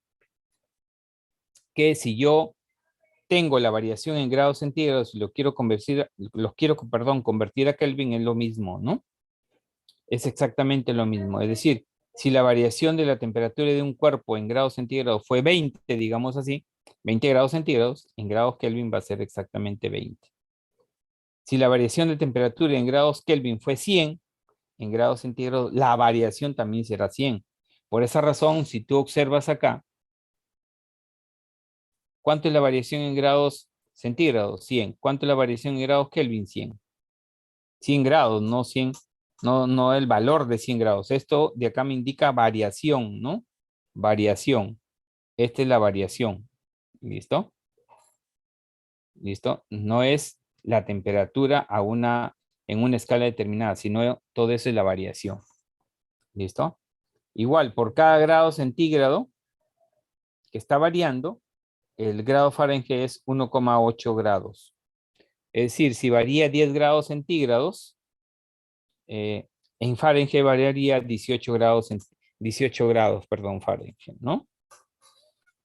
que si yo tengo la variación en grados centígrados y convertir a Kelvin es lo mismo, ¿no? Es exactamente lo mismo. Es decir, si la variación de la temperatura de un cuerpo en grados centígrados fue 20, digamos así, 20 grados centígrados, en grados Kelvin va a ser exactamente 20. Si la variación de temperatura en grados Kelvin fue 100, en grados centígrados, la variación también será 100. Por esa razón, si tú observas acá, ¿cuánto es la variación en grados centígrados? 100. ¿Cuánto es la variación en grados Kelvin? 100. 100 grados, no 100, no el valor de 100 grados. Esto de acá me indica variación, ¿no? Variación. Esta es la variación. ¿Listo? ¿Listo? No es la temperatura en una escala determinada, sino todo eso es la variación. ¿Listo? Igual, por cada grado centígrado que está variando, el grado Fahrenheit es 1,8 grados. Es decir, si varía 10 grados centígrados, en Fahrenheit variaría 18 grados, 18 grados, perdón, Fahrenheit, ¿no?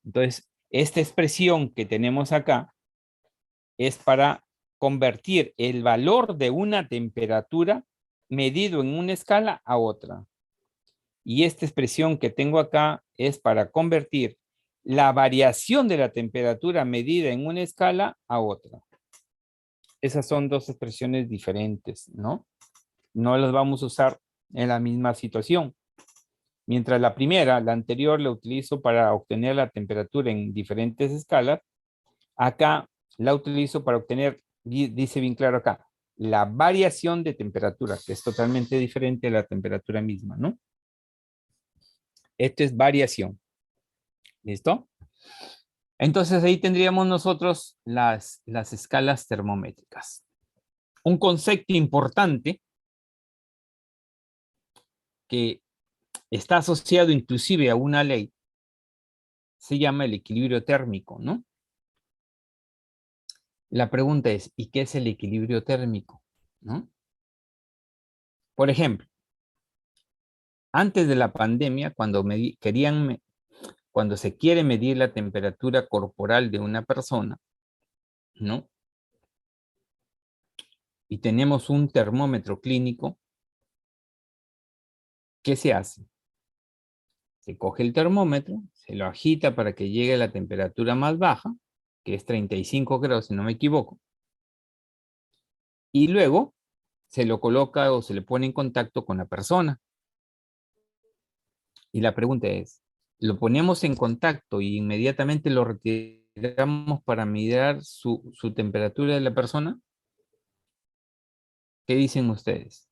Entonces, esta expresión que tenemos acá es para convertir el valor de una temperatura medido en una escala a otra. Y esta expresión que tengo acá es para convertir la variación de la temperatura medida en una escala a otra. Esas son dos expresiones diferentes, ¿no? No las vamos a usar en la misma situación. Mientras la primera, la anterior, la utilizo para obtener la temperatura en diferentes escalas, acá la utilizo para obtener, dice bien claro acá, la variación de temperatura, que es totalmente diferente a la temperatura misma, ¿no? Esto es variación. ¿Listo? Entonces ahí tendríamos nosotros las escalas termométricas. Un concepto importante que está asociado inclusive a una ley se llama el equilibrio térmico, ¿no? La pregunta es, ¿y qué es el equilibrio térmico? ¿No? Por ejemplo, antes de la pandemia, cuando se quiere medir la temperatura corporal de una persona, ¿no? Y tenemos un termómetro clínico, ¿qué se hace? Se coge el termómetro, se lo agita para que llegue a la temperatura más baja, que es 35 grados, si no me equivoco. Y luego se lo coloca o se le pone en contacto con la persona. Y la pregunta es, ¿lo ponemos en contacto y inmediatamente lo retiramos para medir su temperatura de la persona? ¿Qué dicen ustedes?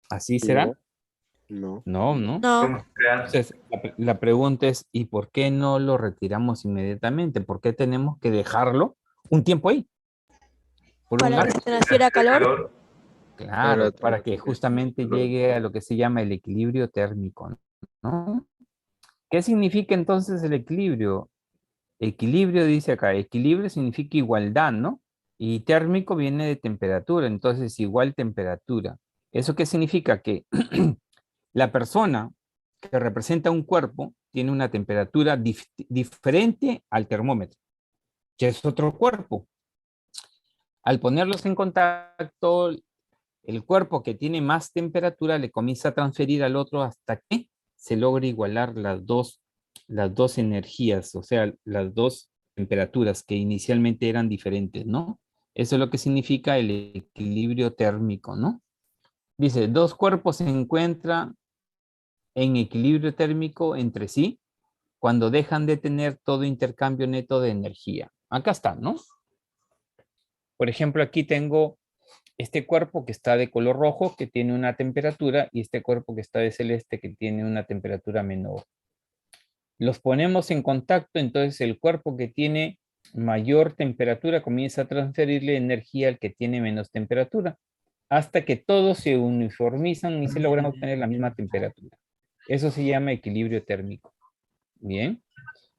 ¿Así será? No. No, ¿no? No, Podemos crear. Entonces, la pregunta es, ¿y por qué no lo retiramos inmediatamente? ¿Por qué tenemos que dejarlo un tiempo ahí. Por un Para que lapso. se transfiera calor. Claro, para que justamente llegue a lo que se llama el equilibrio térmico, ¿no? ¿Qué significa entonces el equilibrio? Equilibrio dice acá, equilibrio significa igualdad, ¿no? Y térmico viene de temperatura, entonces igual temperatura. ¿Eso qué significa? Que la persona que representa un cuerpo tiene una temperatura diferente al termómetro, que es otro cuerpo. Al ponerlos en contacto, el cuerpo que tiene más temperatura le comienza a transferir al otro hasta que se logre igualar las dos energías, o sea, las dos temperaturas que inicialmente eran diferentes, ¿no? Eso es lo que significa el equilibrio térmico, ¿no? Dice, dos cuerpos se encuentran en equilibrio térmico entre sí cuando dejan de tener todo intercambio neto de energía. Acá está, ¿no? Por ejemplo, aquí tengo este cuerpo que está de color rojo, que tiene una temperatura, y este cuerpo que está de celeste, que tiene una temperatura menor. Los ponemos en contacto, entonces el cuerpo que tiene mayor temperatura comienza a transferirle energía al que tiene menos temperatura, hasta que todos se uniformizan y se logran obtener la misma temperatura. Eso se llama equilibrio térmico. Bien.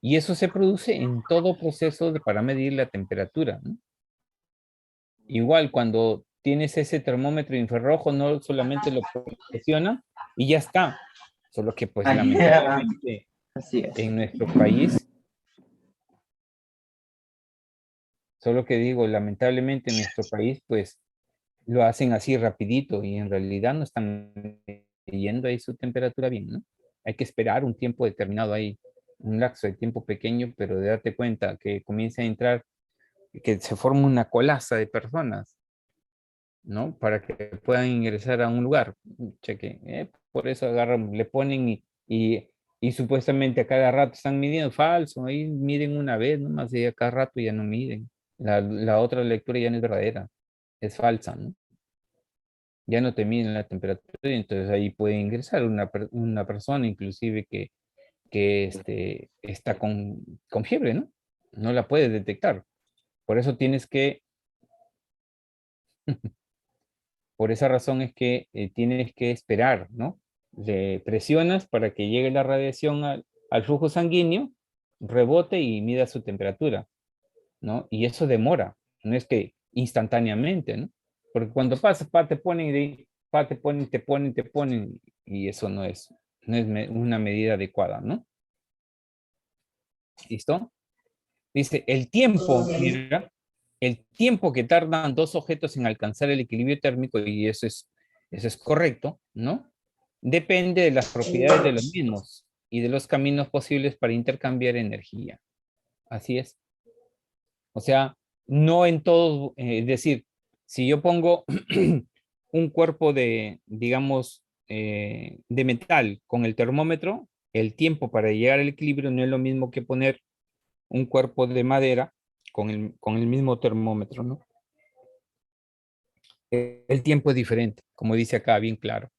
Y eso se produce en todo proceso para medir la temperatura, ¿no? Igual cuando tienes ese termómetro infrarrojo, no solamente lo presiona y ya está. Solo que pues lamentablemente Así es. en nuestro país, solo que digo, lamentablemente en nuestro país pues lo hacen así rapidito y en realidad no están midiendo ahí su temperatura bien, ¿no? Hay que esperar un tiempo determinado ahí, un lapso de tiempo pequeño, pero de darte cuenta que comienza a entrar, que se forma una colaza de personas, ¿no? Para que puedan ingresar a un lugar. Cheque, por eso agarran, le ponen y supuestamente a cada rato están midiendo, falso, ahí miden una vez nomás y a cada rato ya no miden. La otra lectura ya no es verdadera, es falsa, ¿no? Ya no te miden la temperatura y entonces ahí puede ingresar una persona inclusive que está con fiebre, ¿no? No la puedes detectar. Por eso tienes que por esa razón es que tienes que esperar, ¿no? Le presionas para que llegue la radiación al flujo sanguíneo, rebote y mida su temperatura, ¿no? Y eso demora, no es que instantáneamente, ¿no? Porque cuando pasa, pa, te ponen, pa, te ponen, y eso no es una medida adecuada, ¿no? ¿Listo? Dice, el tiempo, mira, el tiempo que tardan dos objetos en alcanzar el equilibrio térmico, y eso es correcto, ¿no? Depende de las propiedades de los mismos y de los caminos posibles para intercambiar energía. Así es. O sea, no en todos, es decir, si yo pongo un cuerpo de, digamos, de metal con el termómetro, el tiempo para llegar al equilibrio no es lo mismo que poner un cuerpo de madera con el mismo termómetro, ¿no? El tiempo es diferente, como dice acá, bien claro.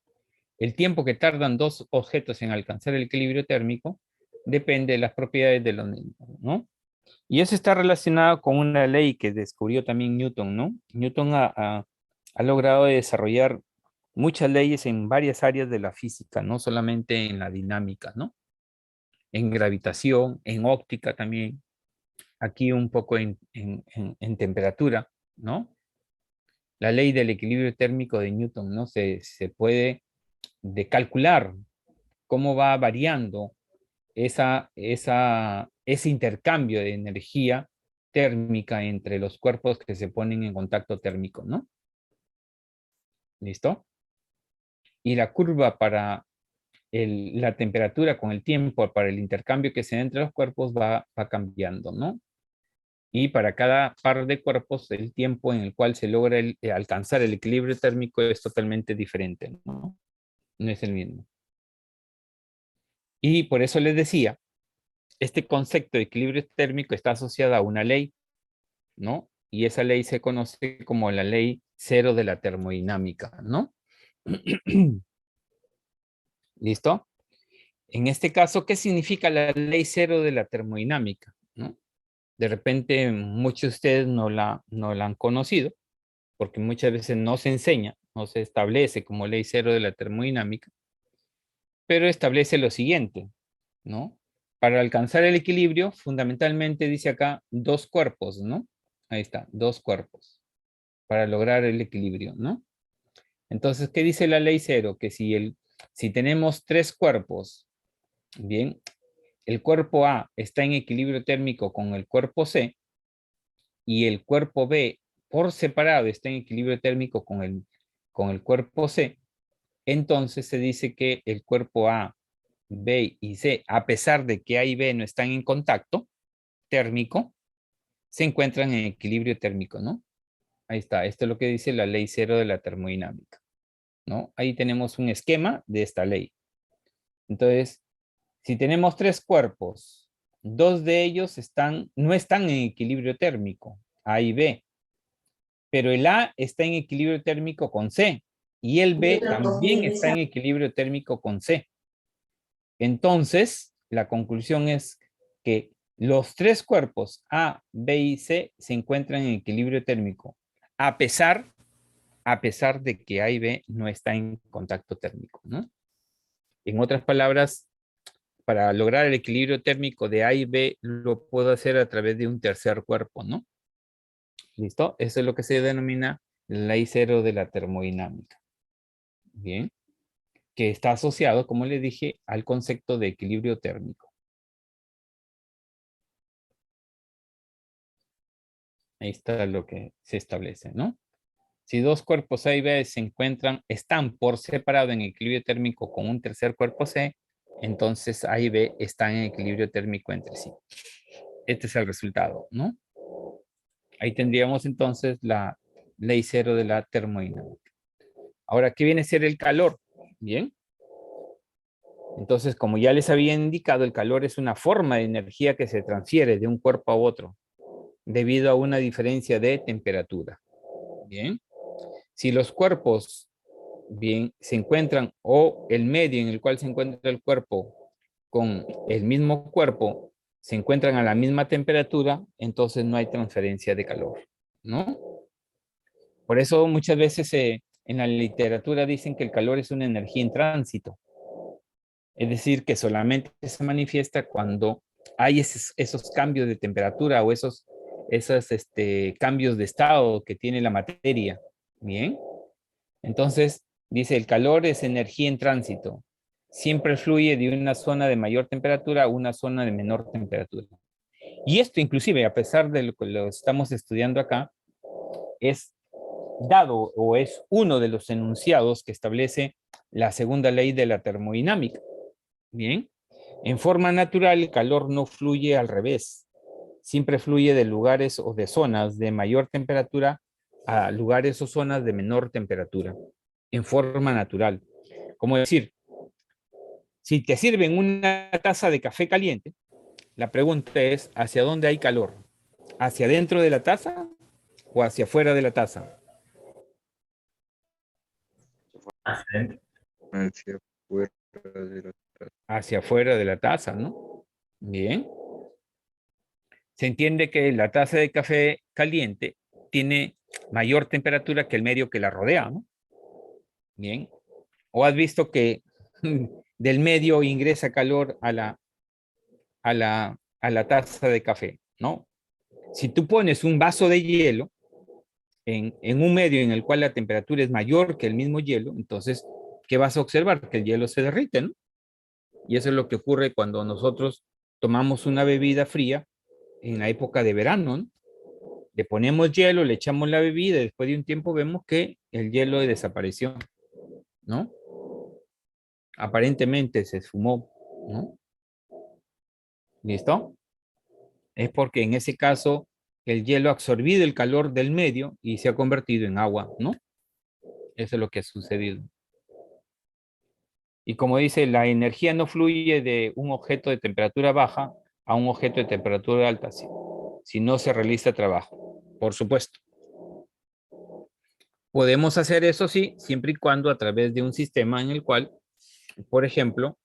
El tiempo que tardan dos objetos en alcanzar el equilibrio térmico depende de las propiedades de los mismos, ¿no? Y eso está relacionado con una ley que descubrió también Newton, ¿no? Newton ha logrado desarrollar muchas leyes en varias áreas de la física, no solamente en la dinámica, ¿no? En gravitación, en óptica también, aquí un poco en temperatura, ¿no? La ley del equilibrio térmico de Newton, ¿no? Se puede calcular cómo va variando ese intercambio de energía térmica entre los cuerpos que se ponen en contacto térmico, ¿no? ¿Listo? Y la curva para la temperatura con el tiempo, para el intercambio que se da entre los cuerpos va cambiando, ¿no? Y para cada par de cuerpos, el tiempo en el cual se logra alcanzar el equilibrio térmico es totalmente diferente, ¿no? No es el mismo. Y por eso les decía, este concepto de equilibrio térmico está asociado a una ley, ¿no? Y esa ley se conoce como la ley cero de la termodinámica, ¿no? ¿Listo? En este caso, ¿qué significa la ley cero de la termodinámica? ¿No? De repente, muchos de ustedes no la han conocido, porque muchas veces no se enseña, no se establece como ley cero de la termodinámica, pero establece lo siguiente, ¿no? Para alcanzar el equilibrio, fundamentalmente dice acá dos cuerpos, ¿no? Ahí está, dos cuerpos, para lograr el equilibrio, ¿no? Entonces, ¿qué dice la ley cero? Que si tenemos tres cuerpos, bien, el cuerpo A está en equilibrio térmico con el cuerpo C y el cuerpo B por separado está en equilibrio térmico con el cuerpo C, entonces se dice que el cuerpo A, B y C, a pesar de que A y B no están en contacto térmico, se encuentran en equilibrio térmico, ¿no? Ahí está, esto es lo que dice la ley cero de la termodinámica, ¿no? Ahí tenemos un esquema de esta ley. Entonces, si tenemos tres cuerpos, dos de ellos no están en equilibrio térmico, A y B, pero el A está en equilibrio térmico con C y el B también está en equilibrio térmico con C. Entonces, la conclusión es que los tres cuerpos A, B y C se encuentran en equilibrio térmico, a pesar de que A y B no están en contacto térmico, ¿no? En otras palabras, para lograr el equilibrio térmico de A y B, lo puedo hacer a través de un tercer cuerpo, ¿no? ¿Listo? Eso es lo que se denomina ley cero de la termodinámica. Bien. Que está asociado, como le dije, al concepto de equilibrio térmico. Ahí está lo que se establece, ¿no? Si dos cuerpos A y B están por separado en equilibrio térmico con un tercer cuerpo C, entonces A y B están en equilibrio térmico entre sí. Este es el resultado, ¿no? Ahí tendríamos entonces la ley cero de la termodinámica. Ahora, ¿qué viene a ser el calor? Bien. Entonces, como ya les había indicado, el calor es una forma de energía que se transfiere de un cuerpo a otro debido a una diferencia de temperatura. Bien. Si los cuerpos, bien, se encuentran o el medio en el cual se encuentra el cuerpo con el mismo cuerpo se encuentran a la misma temperatura, entonces no hay transferencia de calor, ¿no? Por eso muchas veces en la literatura dicen que el calor es una energía en tránsito. Es decir, que solamente se manifiesta cuando hay esos cambios de temperatura o esos cambios de estado que tiene la materia. Bien. Entonces, dice, el calor es energía en tránsito. Siempre fluye de una zona de mayor temperatura a una zona de menor temperatura. Y esto inclusive, a pesar de lo que lo estamos estudiando acá, es dado o es uno de los enunciados que establece la segunda ley de la termodinámica. Bien, en forma natural el calor no fluye al revés, siempre fluye de lugares o de zonas de mayor temperatura a lugares o zonas de menor temperatura, en forma natural. Como decir, si te sirven una taza de café caliente, la pregunta es, ¿hacia dónde hay calor? ¿Hacia adentro de la taza o hacia afuera de la taza? Excelente. Hacia afuera de la taza. Hacia afuera de la taza, ¿no? Bien. Se entiende que la taza de café caliente tiene mayor temperatura que el medio que la rodea, ¿no? Bien. ¿O has visto que del medio ingresa calor a la taza de café, ¿no? Si tú pones un vaso de hielo en un medio en el cual la temperatura es mayor que el mismo hielo, entonces, ¿qué vas a observar? Que el hielo se derrite, ¿no? Y eso es lo que ocurre cuando nosotros tomamos una bebida fría en la época de verano, ¿no? Le ponemos hielo, le echamos la bebida y después de un tiempo vemos que el hielo desapareció, ¿no? Aparentemente se esfumó, ¿no? ¿Listo? Es porque en ese caso el hielo ha absorbido el calor del medio y se ha convertido en agua, ¿no? Eso es lo que ha sucedido. Y como dice, la energía no fluye de un objeto de temperatura baja a un objeto de temperatura alta, si no se realiza trabajo, por supuesto. Podemos hacer eso, sí, siempre y cuando a través de un sistema en el cual, por ejemplo,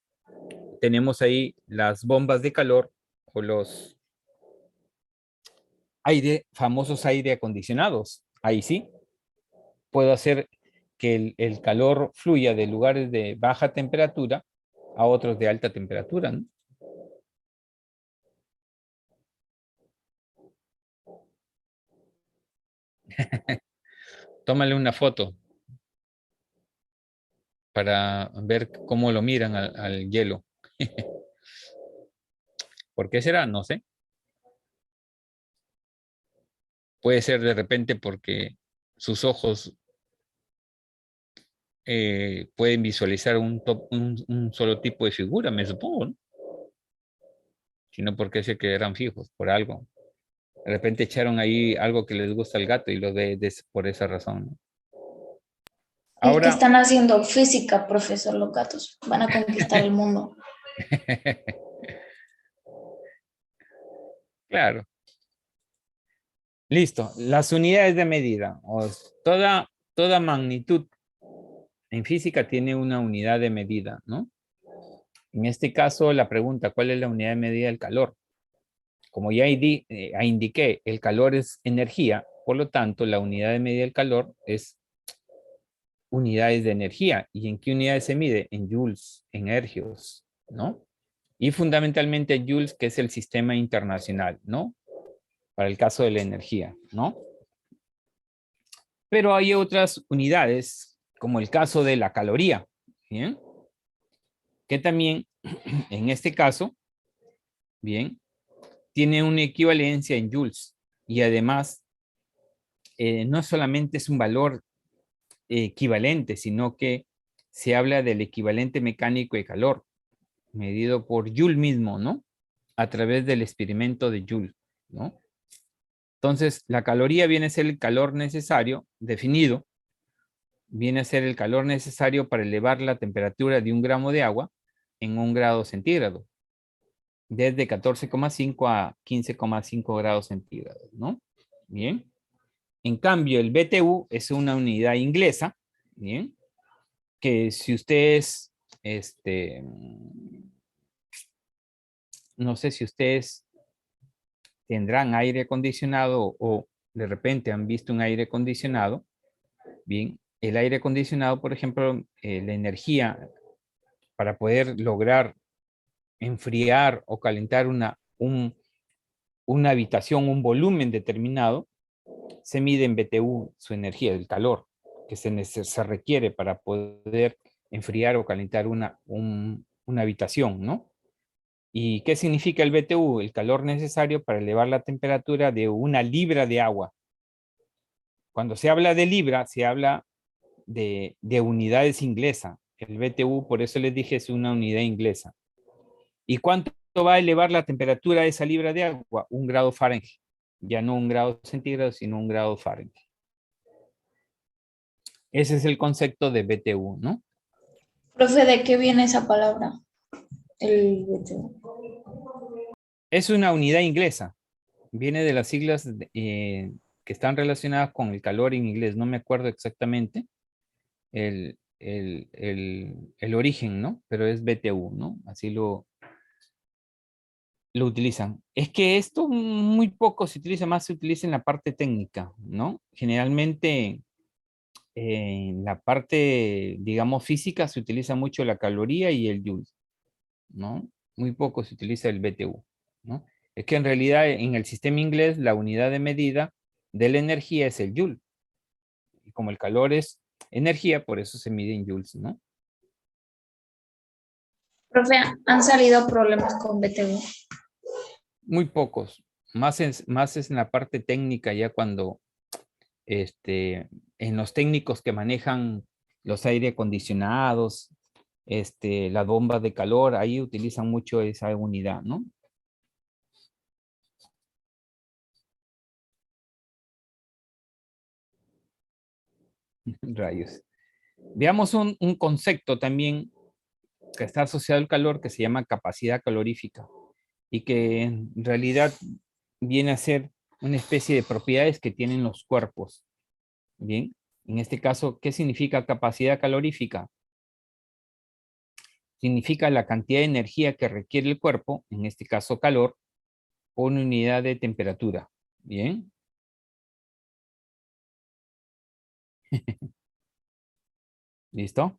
tenemos ahí las bombas de calor o famosos aire acondicionados. Ahí sí, puedo hacer que el calor fluya de lugares de baja temperatura a otros de alta temperatura, ¿no? Tómale una foto para ver cómo lo miran al hielo. ¿Por qué será? No sé. Puede ser de repente porque sus ojos pueden visualizar un solo tipo de figura, me supongo, ¿no? Sino porque se quedarán fijos por algo. De repente echaron ahí algo que les gusta al gato y lo ve por esa razón, ¿no? Es que Ahora, están haciendo física, profesor, los gatos. Van a conquistar el mundo. claro. Listo. Las unidades de medida. Toda magnitud en física tiene una unidad de medida, ¿no? En este caso, la pregunta, ¿cuál es la unidad de medida del calor? Como ya indiqué, el calor es energía, por lo tanto, la unidad de medida del calor es unidades de energía. ¿Y en qué unidades se mide? En joules, en ergios, ¿no? Y fundamentalmente joules, que es el sistema internacional, ¿no? Para el caso de la energía, ¿no? Pero hay otras unidades, como el caso de la caloría, ¿bien? Que también, en este caso, ¿bien? Tiene una equivalencia en joules. Y además, no solamente es un valor equivalente, sino que se habla del equivalente mecánico de calor, medido por Joule mismo, ¿no? A través del experimento de Joule, ¿no? Entonces, la caloría viene a ser el calor necesario, definido, viene a ser el calor necesario para elevar la temperatura de 1 gramo de agua en 1 grado centígrado, desde 14,5 a 15,5 grados centígrados, ¿no? Bien. En cambio, el BTU es una unidad inglesa, ¿bien? Que si ustedes, no sé si ustedes tendrán aire acondicionado o de repente han visto un aire acondicionado, bien, el aire acondicionado, por ejemplo, la energía para poder lograr enfriar o calentar una habitación, un volumen determinado, se mide en BTU su energía, el calor que se requiere para poder enfriar o calentar una habitación, ¿no? ¿Y qué significa el BTU? El calor necesario para elevar la temperatura de 1 libra de agua. Cuando se habla de libra, se habla de unidades inglesas. El BTU, por eso les dije, es una unidad inglesa. ¿Y cuánto va a elevar la temperatura de esa libra de agua? 1 grado Fahrenheit. Ya no 1 grado centígrado, sino 1 grado Fahrenheit. Ese es el concepto de BTU, ¿no? Profe, ¿de qué viene esa palabra? El BTU. Es una unidad inglesa. Viene de las siglas que están relacionadas con el calor en inglés. No me acuerdo exactamente el origen, ¿no? Pero es BTU, ¿no? Así lo utilizan. Es que esto muy poco se utiliza, más se utiliza en la parte técnica, ¿no? Generalmente en la parte, digamos, física se utiliza mucho la caloría y el joule, ¿no? Muy poco se utiliza el BTU, ¿no? Es que en realidad en el sistema inglés la unidad de medida de la energía es el joule. Y como el calor es energía, por eso se mide en joules, ¿no? Profe, ¿han salido problemas con BTU? Muy pocos. Más es en la parte técnica ya cuando en los técnicos que manejan los aire acondicionados, las bombas de calor, ahí utilizan mucho esa unidad, ¿no? Rayos. Veamos un concepto también que está asociado al calor que se llama capacidad calorífica y que en realidad viene a ser una especie de propiedades que tienen los cuerpos. Bien, en este caso, ¿qué significa capacidad calorífica? Significa la cantidad de energía que requiere el cuerpo, en este caso calor, por una unidad de temperatura. Bien. ¿Listo?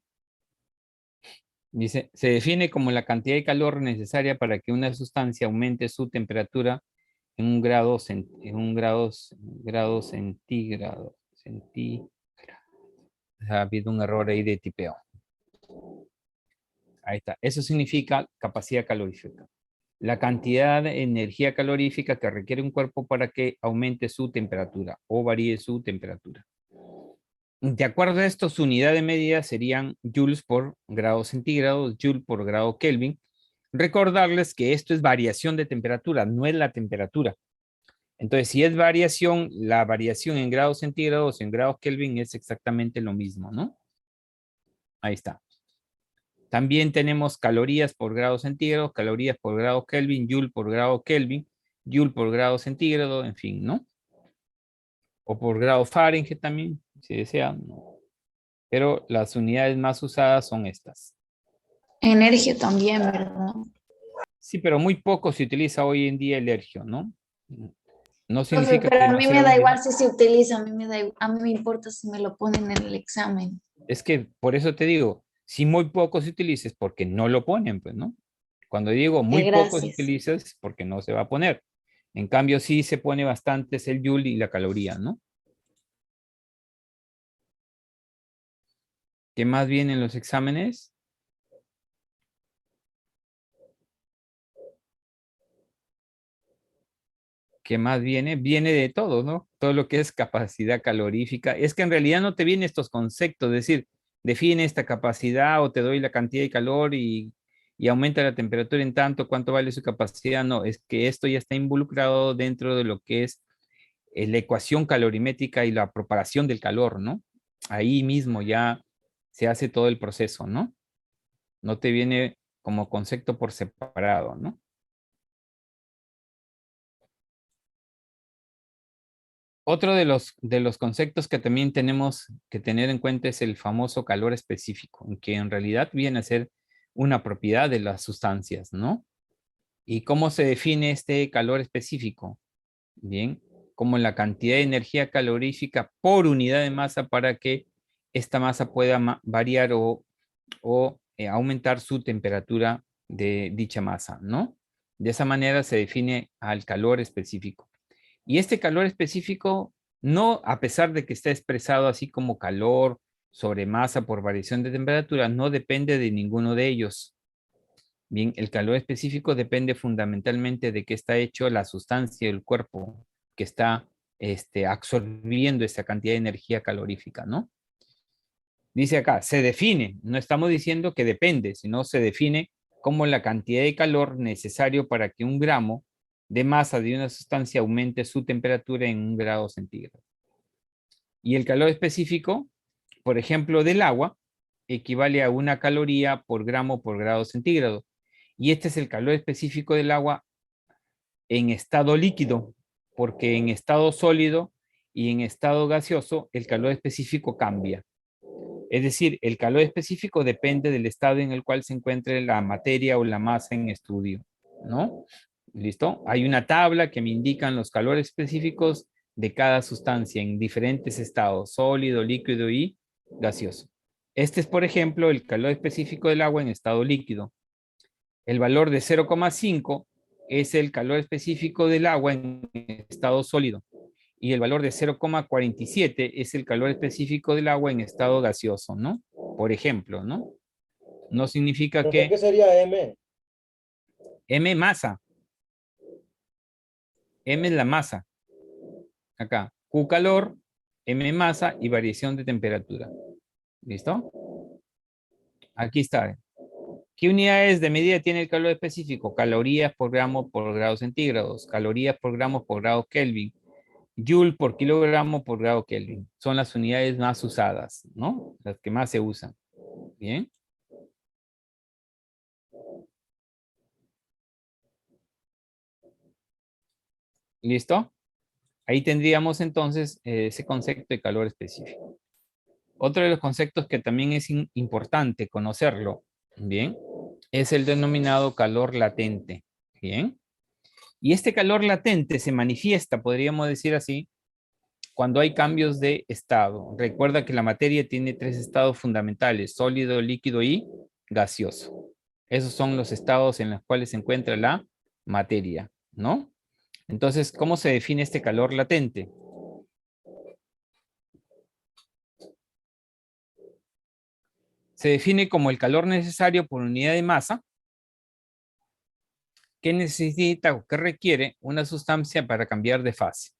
Dice, se define como la cantidad de calor necesaria para que una sustancia aumente su temperatura en un grado, grado centígrado. Ha habido un error ahí de tipeo. Ahí está. Eso significa capacidad calorífica. La cantidad de energía calorífica que requiere un cuerpo para que aumente su temperatura o varíe su temperatura. De acuerdo a esto, su unidad de medida serían joules por grado centígrado, joule por grado Kelvin. Recordarles que esto es variación de temperatura, no es la temperatura. Entonces, si es variación, la variación en grados centígrados o en grados Kelvin es exactamente lo mismo, ¿no? Ahí está. También tenemos calorías por grado centígrado, calorías por grado Kelvin, joule por grado Kelvin, joule por grado centígrado, en fin, ¿no? O por grado Fahrenheit también, si desean, ¿no? Pero las unidades más usadas son estas. Energía también, ¿verdad? Sí, pero muy poco se utiliza hoy en día el ergio, ¿no? No Profe, significa pero que a no mí sea me da útil. igual si se utiliza, a mí me importa si me lo ponen en el examen. Es que por eso te digo, si muy poco se utiliza es porque no lo ponen, pues, ¿no? Cuando digo muy poco se Gracias. utiliza es porque no se va a poner. En cambio, sí se pone bastante es el joule y la caloría, ¿no? ¿Qué más viene en los exámenes? ¿Qué más viene? Viene de todo, ¿no? Todo lo que es capacidad calorífica. Es que en realidad no te vienen estos conceptos, es decir, define esta capacidad o te doy la cantidad de calor y aumenta la temperatura en tanto, cuánto vale su capacidad. No, es que esto ya está involucrado dentro de lo que es la ecuación calorimétrica y la propagación del calor, ¿no? Ahí mismo ya se hace todo el proceso, ¿no? No te viene como concepto por separado, ¿no? Otro de los conceptos que también tenemos que tener en cuenta es el famoso calor específico, que en realidad viene a ser una propiedad de las sustancias, ¿no? ¿Y cómo se define este calor específico? Bien, como la cantidad de energía calorífica por unidad de masa para que esta masa pueda variar o aumentar su temperatura de dicha masa, ¿no? De esa manera se define al calor específico. Y este calor específico, no, a pesar de que está expresado así como calor sobre masa por variación de temperatura, no depende de ninguno de ellos. Bien, el calor específico depende fundamentalmente de qué está hecho la sustancia del cuerpo que está absorbiendo esa cantidad de energía calorífica, ¿no? Dice acá, se define, no estamos diciendo que depende, sino se define como la cantidad de calor necesario para que un gramo de masa de una sustancia aumente su temperatura en 1 grado centígrado. Y el calor específico, por ejemplo, del agua, equivale a 1 caloría por gramo por grado centígrado. Y este es el calor específico del agua en estado líquido, porque en estado sólido y en estado gaseoso el calor específico cambia. Es decir, el calor específico depende del estado en el cual se encuentre la materia o la masa en estudio, ¿no? ¿Listo? Hay una tabla que me indican los calores específicos de cada sustancia en diferentes estados, sólido, líquido y gaseoso. Este es, por ejemplo, el calor específico del agua en estado líquido. El valor de 0,5 es el calor específico del agua en estado sólido. Y el valor de 0,47 es el calor específico del agua en estado gaseoso, ¿no? Por ejemplo, ¿no? No significa ¿Profe, que qué sería M? M masa. M es la masa. Acá, Q calor, M masa y variación de temperatura. ¿Listo? Aquí está. ¿Qué unidades de medida tiene el calor específico? Calorías por gramo por grado centígrados, calorías por gramo por grado Kelvin, Joule por kilogramo por grado Kelvin. Son las unidades más usadas, ¿no? Las que más se usan. Bien. ¿Listo? Ahí tendríamos entonces ese concepto de calor específico. Otro de los conceptos que también es importante conocerlo, ¿bien? Es el denominado calor latente, ¿bien? Y este calor latente se manifiesta, podríamos decir así, cuando hay cambios de estado. Recuerda que la materia tiene 3 estados fundamentales: sólido, líquido y gaseoso. Esos son los estados en los cuales se encuentra la materia, ¿no? Entonces, ¿cómo se define este calor latente? Se define como el calor necesario por unidad de masa que necesita o que requiere una sustancia para cambiar de fase,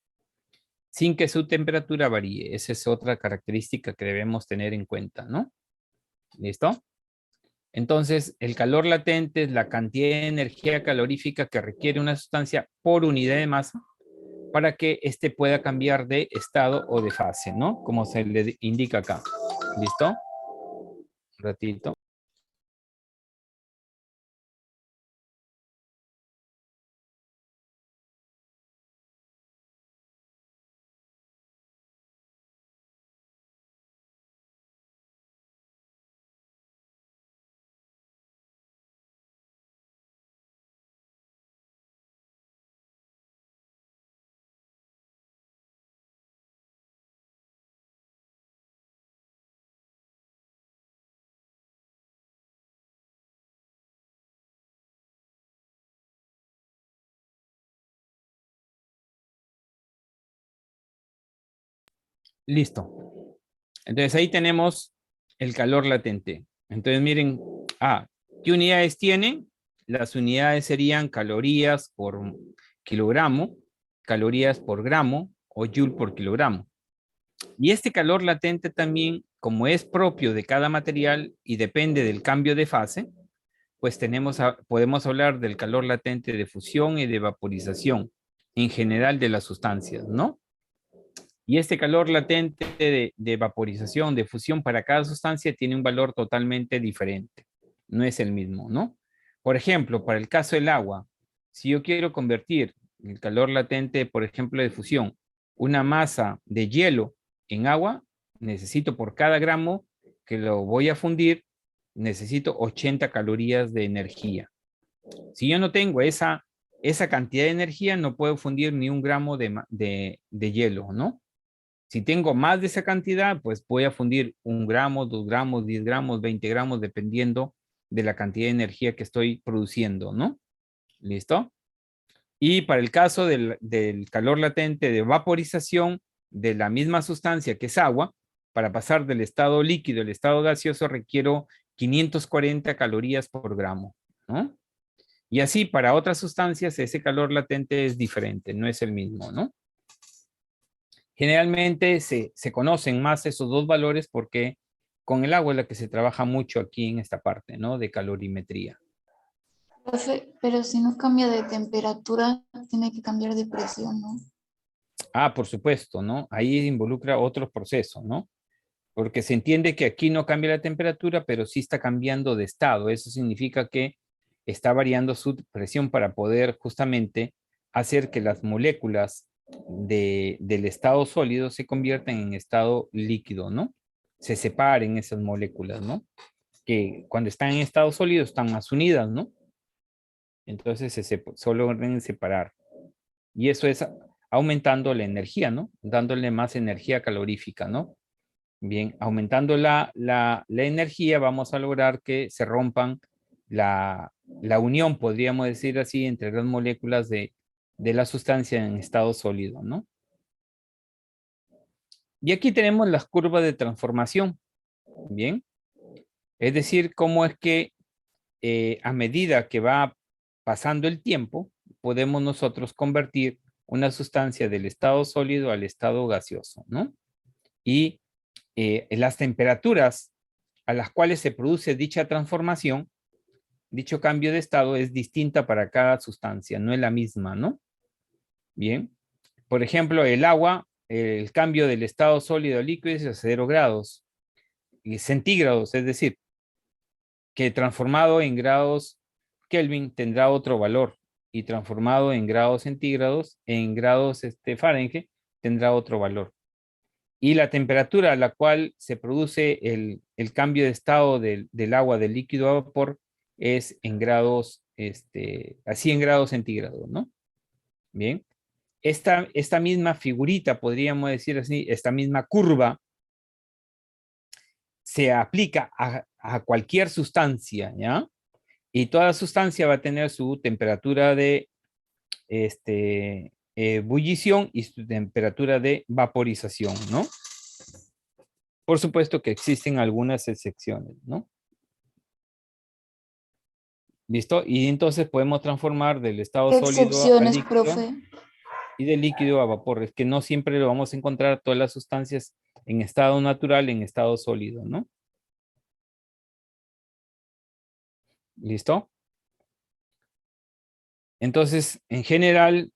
sin que su temperatura varíe. Esa es otra característica que debemos tener en cuenta, ¿no? ¿Listo? Entonces, el calor latente es la cantidad de energía calorífica que requiere una sustancia por unidad de masa para que éste pueda cambiar de estado o de fase, ¿no? Como se le indica acá. ¿Listo? Un ratito. Listo. Entonces ahí tenemos el calor latente. Entonces miren, ¿qué unidades tienen? Las unidades serían calorías por kilogramo, calorías por gramo o joule por kilogramo. Y este calor latente también, como es propio de cada material y depende del cambio de fase, pues podemos hablar del calor latente de fusión y de vaporización en general de las sustancias, ¿no? Y este calor latente de vaporización, de fusión para cada sustancia tiene un valor totalmente diferente. No es el mismo, ¿no? Por ejemplo, para el caso del agua, si yo quiero convertir el calor latente, por ejemplo, de fusión, una masa de hielo en agua, necesito por cada gramo que lo voy a fundir, necesito 80 calorías de energía. Si yo no tengo esa cantidad de energía, no puedo fundir ni un gramo de hielo, ¿no? Si tengo más de esa cantidad, pues voy a fundir 1 gramo, 2 gramos, 10 gramos, 20 gramos, dependiendo de la cantidad de energía que estoy produciendo, ¿no? ¿Listo? Y para el caso del calor latente de vaporización de la misma sustancia que es agua, para pasar del estado líquido al estado gaseoso requiero 540 calorías por gramo, ¿no? Y así para otras sustancias ese calor latente es diferente, no es el mismo, ¿no? Generalmente se conocen más esos dos valores porque con el agua es la que se trabaja mucho aquí en esta parte, ¿no? De calorimetría. Profe, pero si no cambia de temperatura, tiene que cambiar de presión, ¿no? Por supuesto, ¿no? Ahí involucra otros procesos, ¿no? Porque se entiende que aquí no cambia la temperatura, pero sí está cambiando de estado. Eso significa que está variando su presión para poder justamente hacer que las moléculas del estado sólido se conviertan en estado líquido, ¿no? Se separen esas moléculas, ¿no? Que cuando están en estado sólido están más unidas, ¿no? Entonces solo deben separar. Y eso es aumentando la energía, ¿no? Dándole más energía calorífica, ¿no? Bien, aumentando la energía vamos a lograr que se rompan la unión, podríamos decir así, entre las moléculas de la sustancia en estado sólido, ¿no? Y aquí tenemos las curvas de transformación, ¿bien? Es decir, cómo es que a medida que va pasando el tiempo, podemos nosotros convertir una sustancia del estado sólido al estado gaseoso, ¿no? Y las temperaturas a las cuales se produce dicha transformación, dicho cambio de estado es distinta para cada sustancia, no es la misma, ¿no? Bien. Por ejemplo, el agua, el cambio del estado sólido a líquido es a 0 grados centígrados, es decir, que transformado en grados Kelvin tendrá otro valor y transformado en grados centígrados, en grados Fahrenheit, tendrá otro valor. Y la temperatura a la cual se produce el cambio de estado del agua del líquido a vapor es en grados, así en grados centígrados, ¿no? Bien. Esta misma figurita, podríamos decir así, esta misma curva, se aplica a cualquier sustancia, ¿ya? Y toda sustancia va a tener su temperatura de ebullición y su temperatura de vaporización, ¿no? Por supuesto que existen algunas excepciones, ¿no? ¿Listo? Y entonces podemos transformar del estado ¿Qué sólido a excepciones, líquido profe? y de líquido a vapor. Es que no siempre lo vamos a encontrar todas las sustancias en estado natural, en estado sólido, ¿no? ¿Listo? Entonces, en general,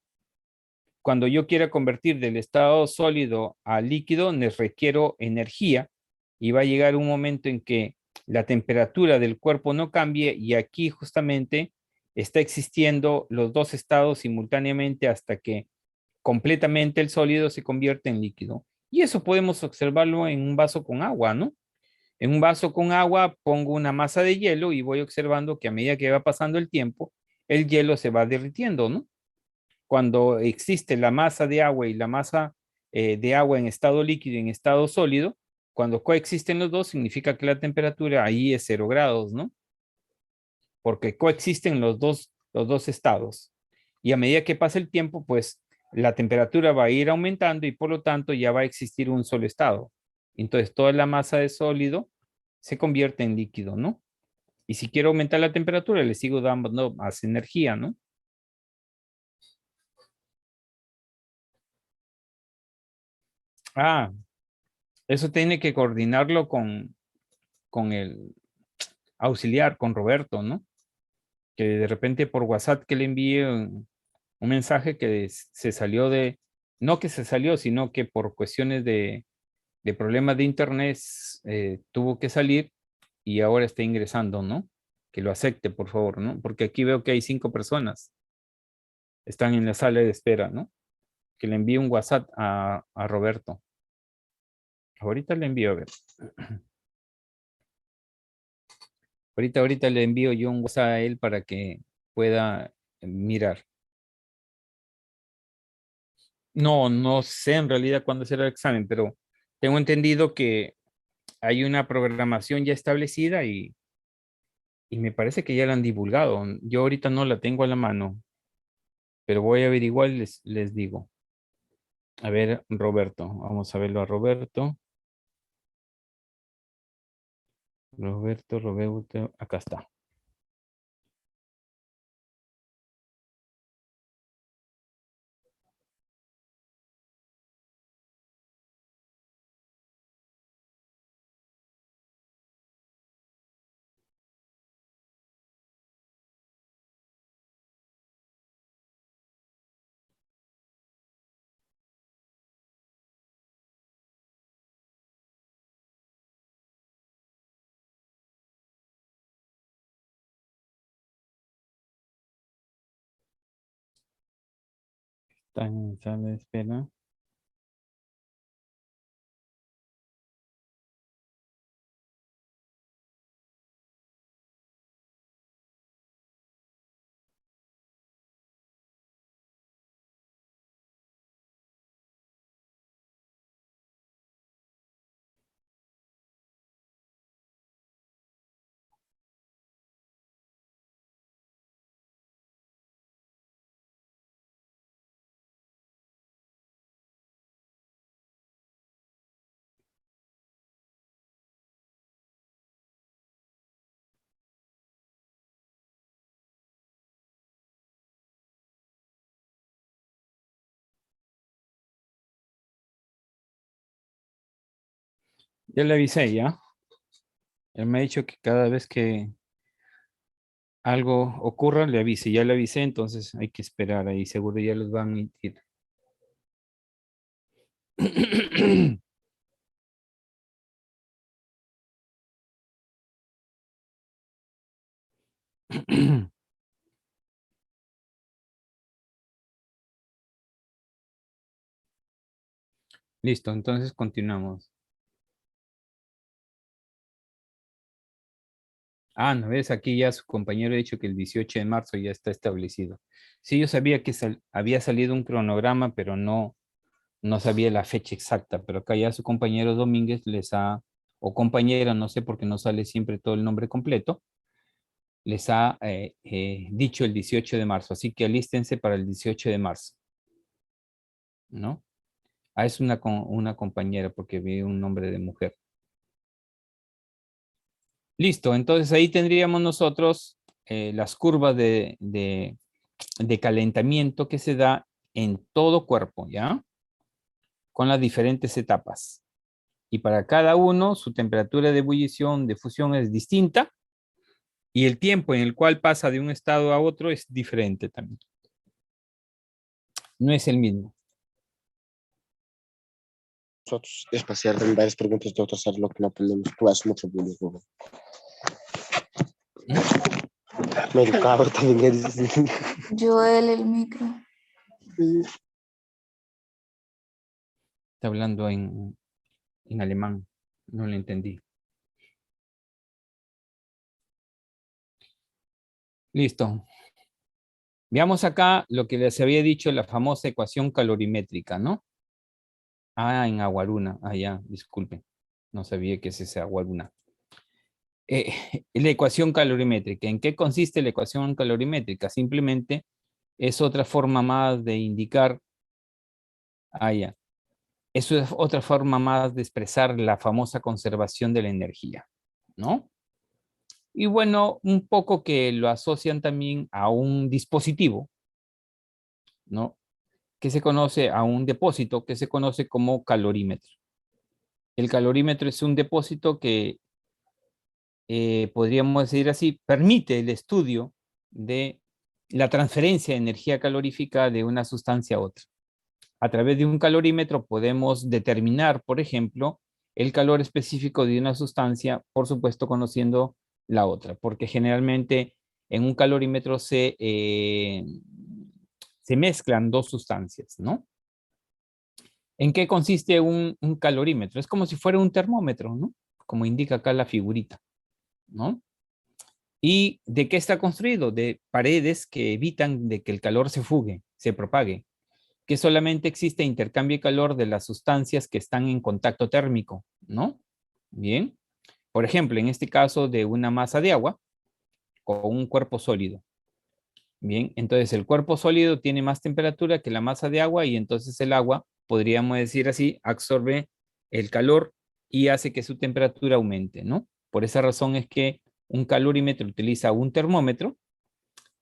cuando yo quiera convertir del estado sólido a líquido, les requiero energía y va a llegar un momento en que la temperatura del cuerpo no cambie y aquí justamente está existiendo los dos estados simultáneamente hasta que completamente el sólido se convierte en líquido. Y eso podemos observarlo en un vaso con agua, ¿no? En un vaso con agua pongo una masa de hielo y voy observando que a medida que va pasando el tiempo, el hielo se va derritiendo, ¿no? Cuando existe la masa de agua y la masa de agua en estado líquido y en estado sólido, cuando coexisten los dos, significa que la temperatura ahí es 0 grados, ¿no? Porque coexisten los dos estados. Y a medida que pasa el tiempo, pues la temperatura va a ir aumentando y por lo tanto ya va a existir un solo estado. Entonces toda la masa de sólido se convierte en líquido, ¿no? Y si quiero aumentar la temperatura, le sigo dando más energía, ¿no? Ah, eso tiene que coordinarlo con el auxiliar, con Roberto, ¿no? Que de repente por WhatsApp que le envíe un mensaje que se salió no que se salió, sino que por cuestiones de problemas de internet tuvo que salir y ahora está ingresando, ¿no? Que lo acepte, por favor, ¿no? Porque aquí veo que hay 5 personas, están en la sala de espera, ¿no? Que le envíe un WhatsApp a Roberto. Ahorita le envío, a ver. Ahorita le envío yo un WhatsApp a él para que pueda mirar. No, no sé en realidad cuándo será el examen, pero tengo entendido que hay una programación ya establecida y me parece que ya la han divulgado. Yo ahorita no la tengo a la mano, pero voy a averiguar y les digo. A ver, Roberto, vamos a verlo a Roberto. Roberto, acá está. Está en sala de espera. Ya le avisé, ¿ya? Él me ha dicho que cada vez que algo ocurra, le avise. Ya le avisé, entonces hay que esperar ahí. Seguro ya los van a emitir. Listo, entonces continuamos. Ah, no ves, aquí ya su compañero ha dicho que el 18 de marzo ya está establecido. Sí, yo sabía que había salido un cronograma, pero no sabía la fecha exacta, pero acá ya su compañero Domínguez les ha, o compañera, no sé por qué no sale siempre todo el nombre completo, les ha dicho el 18 de marzo, así que alístense para el 18 de marzo, ¿no? Ah, es una compañera porque vi un nombre de mujer. Listo, entonces ahí tendríamos nosotros las curvas de calentamiento que se da en todo cuerpo, ¿ya? Con las diferentes etapas. Y para cada uno, su temperatura de ebullición, de fusión es distinta y el tiempo en el cual pasa de un estado a otro es diferente también. No es el mismo. Nosotros espaciar en varias preguntas de otros hacer lo que no aprendemos. Tú haces mucho bullying, Hugo. Me educaba también eres. Joel, el micro. Está hablando en alemán. No le entendí. Listo. Veamos acá lo que les había dicho, la famosa ecuación calorimétrica, ¿no? Ah, en Aguaruna. Ah, ya, disculpen. No sabía que es esa Aguaruna. La ecuación calorimétrica. ¿En qué consiste la ecuación calorimétrica? Simplemente es otra forma más de indicar, ya. Eso es otra forma más de expresar la famosa conservación de la energía, ¿no? Y bueno, un poco que lo asocian también a un dispositivo, ¿no? Que se conoce a un depósito que se conoce como calorímetro. El calorímetro es un depósito que podríamos decir así, permite el estudio de la transferencia de energía calorífica de una sustancia a otra. A través de un calorímetro podemos determinar, por ejemplo, el calor específico de una sustancia, por supuesto conociendo la otra, porque generalmente en un calorímetro se mezclan dos sustancias, ¿no? ¿En qué consiste un calorímetro? Es como si fuera un termómetro, ¿no? Como indica acá la figurita, ¿no? ¿Y de qué está construido? De paredes que evitan de que el calor se fugue, se propague, que solamente existe intercambio de calor de las sustancias que están en contacto térmico, ¿no? Bien. Por ejemplo, en este caso de una masa de agua con un cuerpo sólido. Bien, entonces el cuerpo sólido tiene más temperatura que la masa de agua y entonces el agua, podríamos decir así, absorbe el calor y hace que su temperatura aumente, ¿no? Por esa razón es que un calorímetro utiliza un termómetro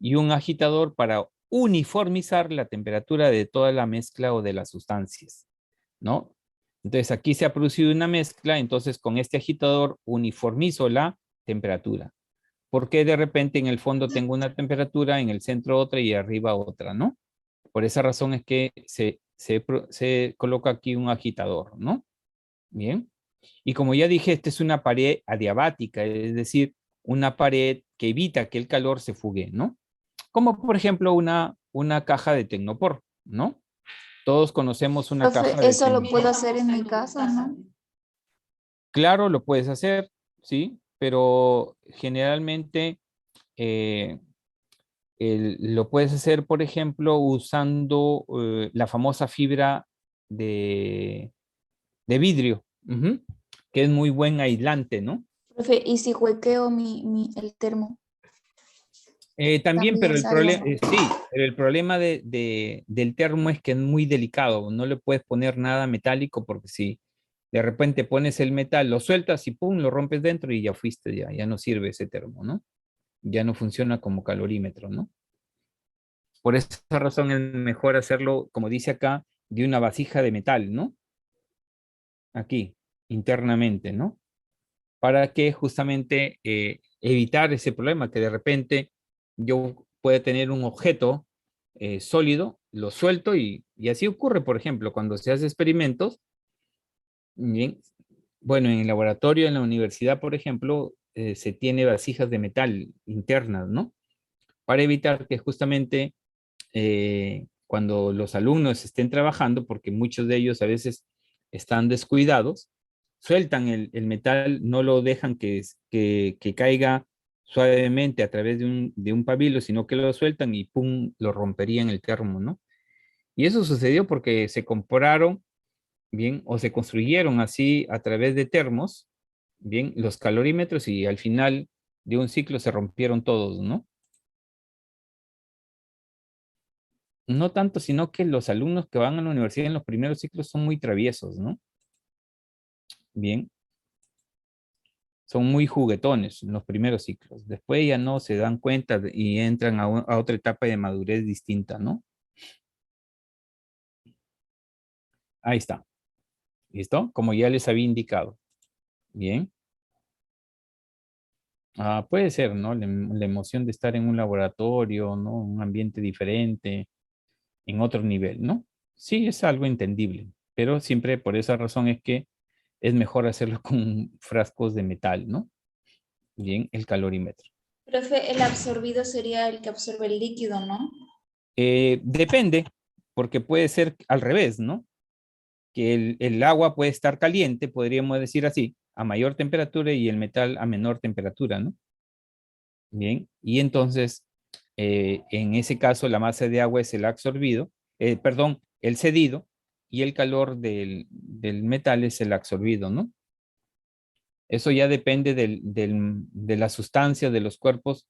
y un agitador para uniformizar la temperatura de toda la mezcla o de las sustancias, ¿no? Entonces aquí se ha producido una mezcla, entonces con este agitador uniformizo la temperatura. Porque de repente en el fondo tengo una temperatura, en el centro otra y arriba otra, ¿no? Por esa razón es que se coloca aquí un agitador, ¿no? Bien. Y como ya dije, esta es una pared adiabática, es decir, una pared que evita que el calor se fugue, ¿no? Como por ejemplo una caja de Tecnopor, ¿no? Todos conocemos una Profe, caja de eso lo Tecnopor. puedo hacer en mi casa, ¿no? Claro, lo puedes hacer, sí, pero generalmente eh, lo puedes hacer, por ejemplo, usando la famosa fibra de, de vidrio, ujú, que es muy buen aislante, ¿no? Profe, ¿y si huequeo el termo? También, pero También el sale, problema, ¿no? sí, pero el problema del termo es que es muy delicado, no le puedes poner nada metálico porque si de repente pones el metal, lo sueltas y pum, lo rompes dentro y ya fuiste, ya no sirve ese termo, ¿no? Ya no funciona como calorímetro, ¿no? Por esa razón es mejor hacerlo, como dice acá, de una vasija de metal, ¿no? Aquí, internamente, ¿no? Para que justamente evitar ese problema, que de repente yo pueda tener un objeto sólido, lo suelto y así ocurre, por ejemplo, cuando se hace experimentos, bien, bueno, en el laboratorio, en la universidad, por ejemplo, se tiene vasijas de metal internas, ¿no? Para evitar que justamente cuando los alumnos estén trabajando, porque muchos de ellos a veces están descuidados, sueltan el metal, no lo dejan que caiga suavemente a través de un pabilo, sino que lo sueltan y ¡pum! Lo romperían el termo, ¿no? Y eso sucedió porque se compraron, bien, o se construyeron así a través de termos, bien, los calorímetros y al final de un ciclo se rompieron todos, ¿no? No tanto, sino que los alumnos que van a la universidad en los primeros ciclos son muy traviesos, ¿no? Bien, son muy juguetones en los primeros ciclos. Después ya no se dan cuenta y entran a otra etapa de madurez distinta, ¿no? Ahí está. ¿Listo? Como ya les había indicado. Bien. Puede ser, ¿no? La emoción de estar en un laboratorio, ¿no? Un ambiente diferente, en otro nivel, ¿no? Sí, es algo entendible, pero siempre por esa razón es que es mejor hacerlo con frascos de metal, ¿no? Bien, el calorímetro. Profe, el absorbido sería el que absorbe el líquido, ¿no? Depende, porque puede ser al revés, ¿no? Que el agua puede estar caliente, podríamos decir así, a mayor temperatura y el metal a menor temperatura, ¿no? Bien, y entonces, en ese caso, la masa de agua es el absorbido, perdón, el cedido, y el calor del metal es el absorbido, ¿no? Eso ya depende de la sustancia de los cuerpos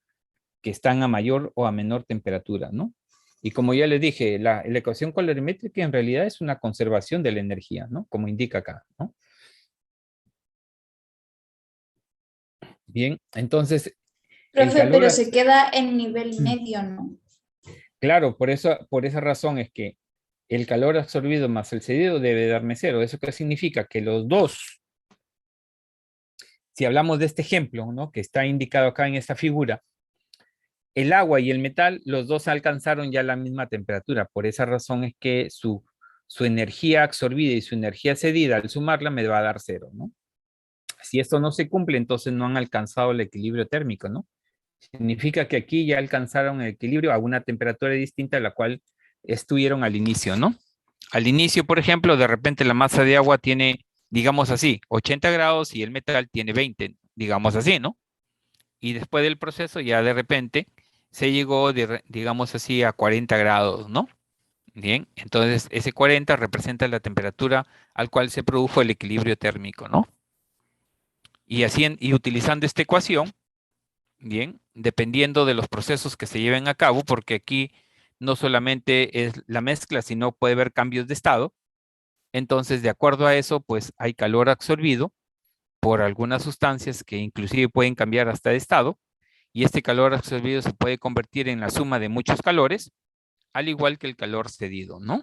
que están a mayor o a menor temperatura, ¿no? Y como ya les dije, la ecuación colorimétrica en realidad es una conservación de la energía, ¿no? Como indica acá, ¿no? Bien, entonces, el Profe, calor, pero se queda en nivel medio, ¿no? claro, por esa razón es que el calor absorbido más el cedido debe darme cero. ¿Eso qué significa? Que los dos, si hablamos de este ejemplo, ¿no? Que está indicado acá en esta figura, el agua y el metal, los dos alcanzaron ya la misma temperatura. Por esa razón es que su energía absorbida y su energía cedida, al sumarla, me va a dar cero, ¿no? Si esto no se cumple, entonces no han alcanzado el equilibrio térmico, ¿no? Significa que aquí ya alcanzaron el equilibrio a una temperatura distinta a la cual estuvieron al inicio, ¿no? Al inicio, por ejemplo, de repente la masa de agua tiene, digamos así, 80 grados y el metal tiene 20, digamos así, ¿no? Y después del proceso ya de repente se llegó, digamos así, a 40 grados, ¿no? Bien, entonces ese 40 representa la temperatura al cual se produjo el equilibrio térmico, ¿no? Y así, y utilizando esta ecuación, bien, dependiendo de los procesos que se lleven a cabo, porque aquí no solamente es la mezcla, sino puede haber cambios de estado. Entonces, de acuerdo a eso, pues hay calor absorbido por algunas sustancias que inclusive pueden cambiar hasta de estado, y este calor absorbido se puede convertir en la suma de muchos calores, al igual que el calor cedido, ¿no?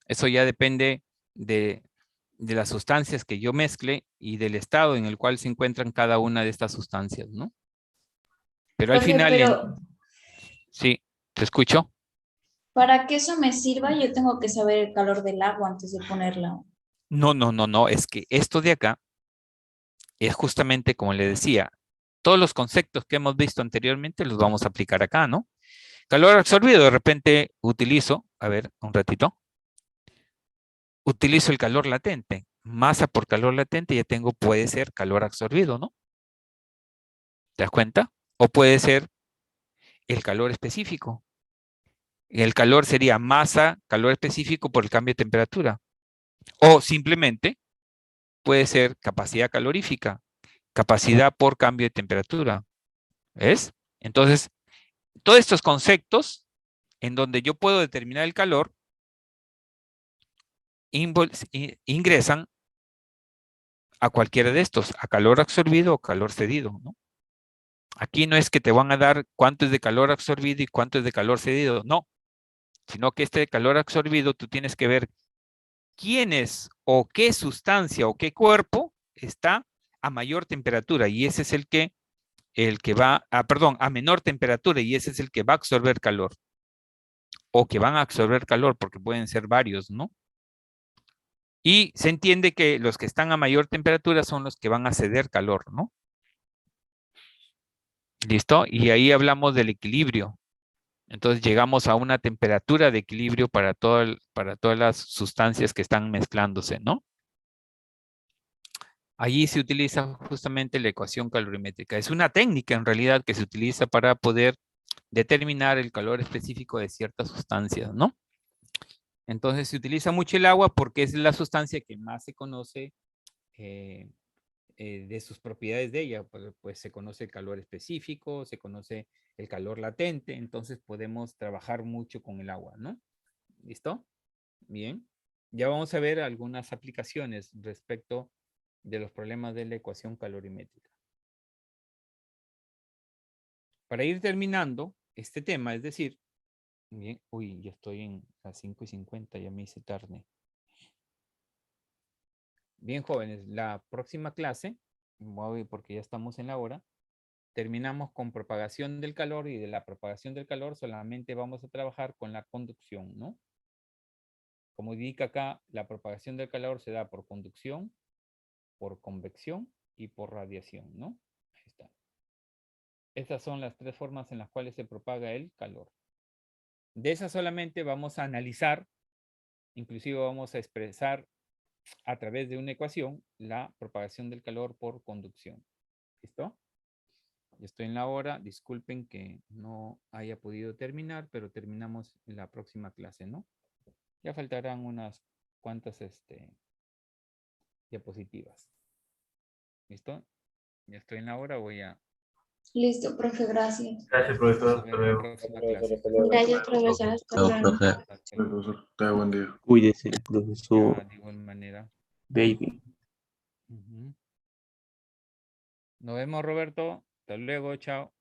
Eso ya depende de las sustancias que yo mezcle y del estado en el cual se encuentran cada una de estas sustancias, ¿no? Pero al Profe, final, pero sí, te escucho. para que eso me sirva, yo tengo que saber el calor del agua antes de ponerla. No, es que esto de acá es justamente como le decía, todos los conceptos que hemos visto anteriormente los vamos a aplicar acá, ¿no? Calor absorbido, de repente utilizo, a ver, un ratito, utilizo el calor latente. Masa por calor latente ya tengo, puede ser calor absorbido, ¿no? ¿Te das cuenta? O puede ser el calor específico. El calor sería masa, calor específico por el cambio de temperatura. O simplemente puede ser capacidad calorífica, capacidad por cambio de temperatura. ¿Ves? Entonces, todos estos conceptos en donde yo puedo determinar el calor ingresan a cualquiera de estos, a calor absorbido o calor cedido, ¿no? Aquí no es que te van a dar cuánto es de calor absorbido y cuánto es de calor cedido, no, sino que este calor absorbido tú tienes que ver quién es o qué sustancia o qué cuerpo está a mayor temperatura y ese es el que va, perdón, a menor temperatura y ese es el que va a absorber calor o que van a absorber calor porque pueden ser varios, ¿no? Y se entiende que los que están a mayor temperatura son los que van a ceder calor, ¿no? ¿Listo? Y ahí hablamos del equilibrio. Entonces llegamos a una temperatura de equilibrio para todas las sustancias que están mezclándose, ¿no? Allí se utiliza justamente la ecuación calorimétrica. Es una técnica en realidad que se utiliza para poder determinar el calor específico de ciertas sustancias, ¿no? Entonces se utiliza mucho el agua porque es la sustancia que más se conoce de sus propiedades de ella. Pues se conoce el calor específico, se conoce el calor latente, entonces podemos trabajar mucho con el agua, ¿no? ¿Listo? Bien. Ya vamos a ver algunas aplicaciones respecto de los problemas de la ecuación calorimétrica. Para ir terminando este tema, es decir, bien, uy, ya estoy en las 5:50, ya me hice tarde. Bien, jóvenes, la próxima clase, porque ya estamos en la hora, terminamos con propagación del calor y de la propagación del calor solamente vamos a trabajar con la conducción, ¿no? Como indica acá, la propagación del calor se da por conducción, por convección y por radiación, ¿no? Ahí está. Estas son las tres formas en las cuales se propaga el calor. De esas solamente vamos a analizar, inclusive vamos a expresar a través de una ecuación la propagación del calor por conducción. ¿Listo? Ya estoy en la hora, disculpen que no haya podido terminar, pero terminamos en la próxima clase, ¿no? Ya faltarán unas cuantas diapositivas. ¿Listo? Ya estoy en la hora, voy a... Listo, profe, gracias. Gracias, profesor. Nos Hasta vemos en la luego. próxima clase. Gracias, profesor. Hasta Chao, luego. profe. Hasta luego. Profesor, tenga buen día. Cuídese, profesor. Ya, de igual manera. Baby. Nos vemos, Roberto. Hasta luego, chao.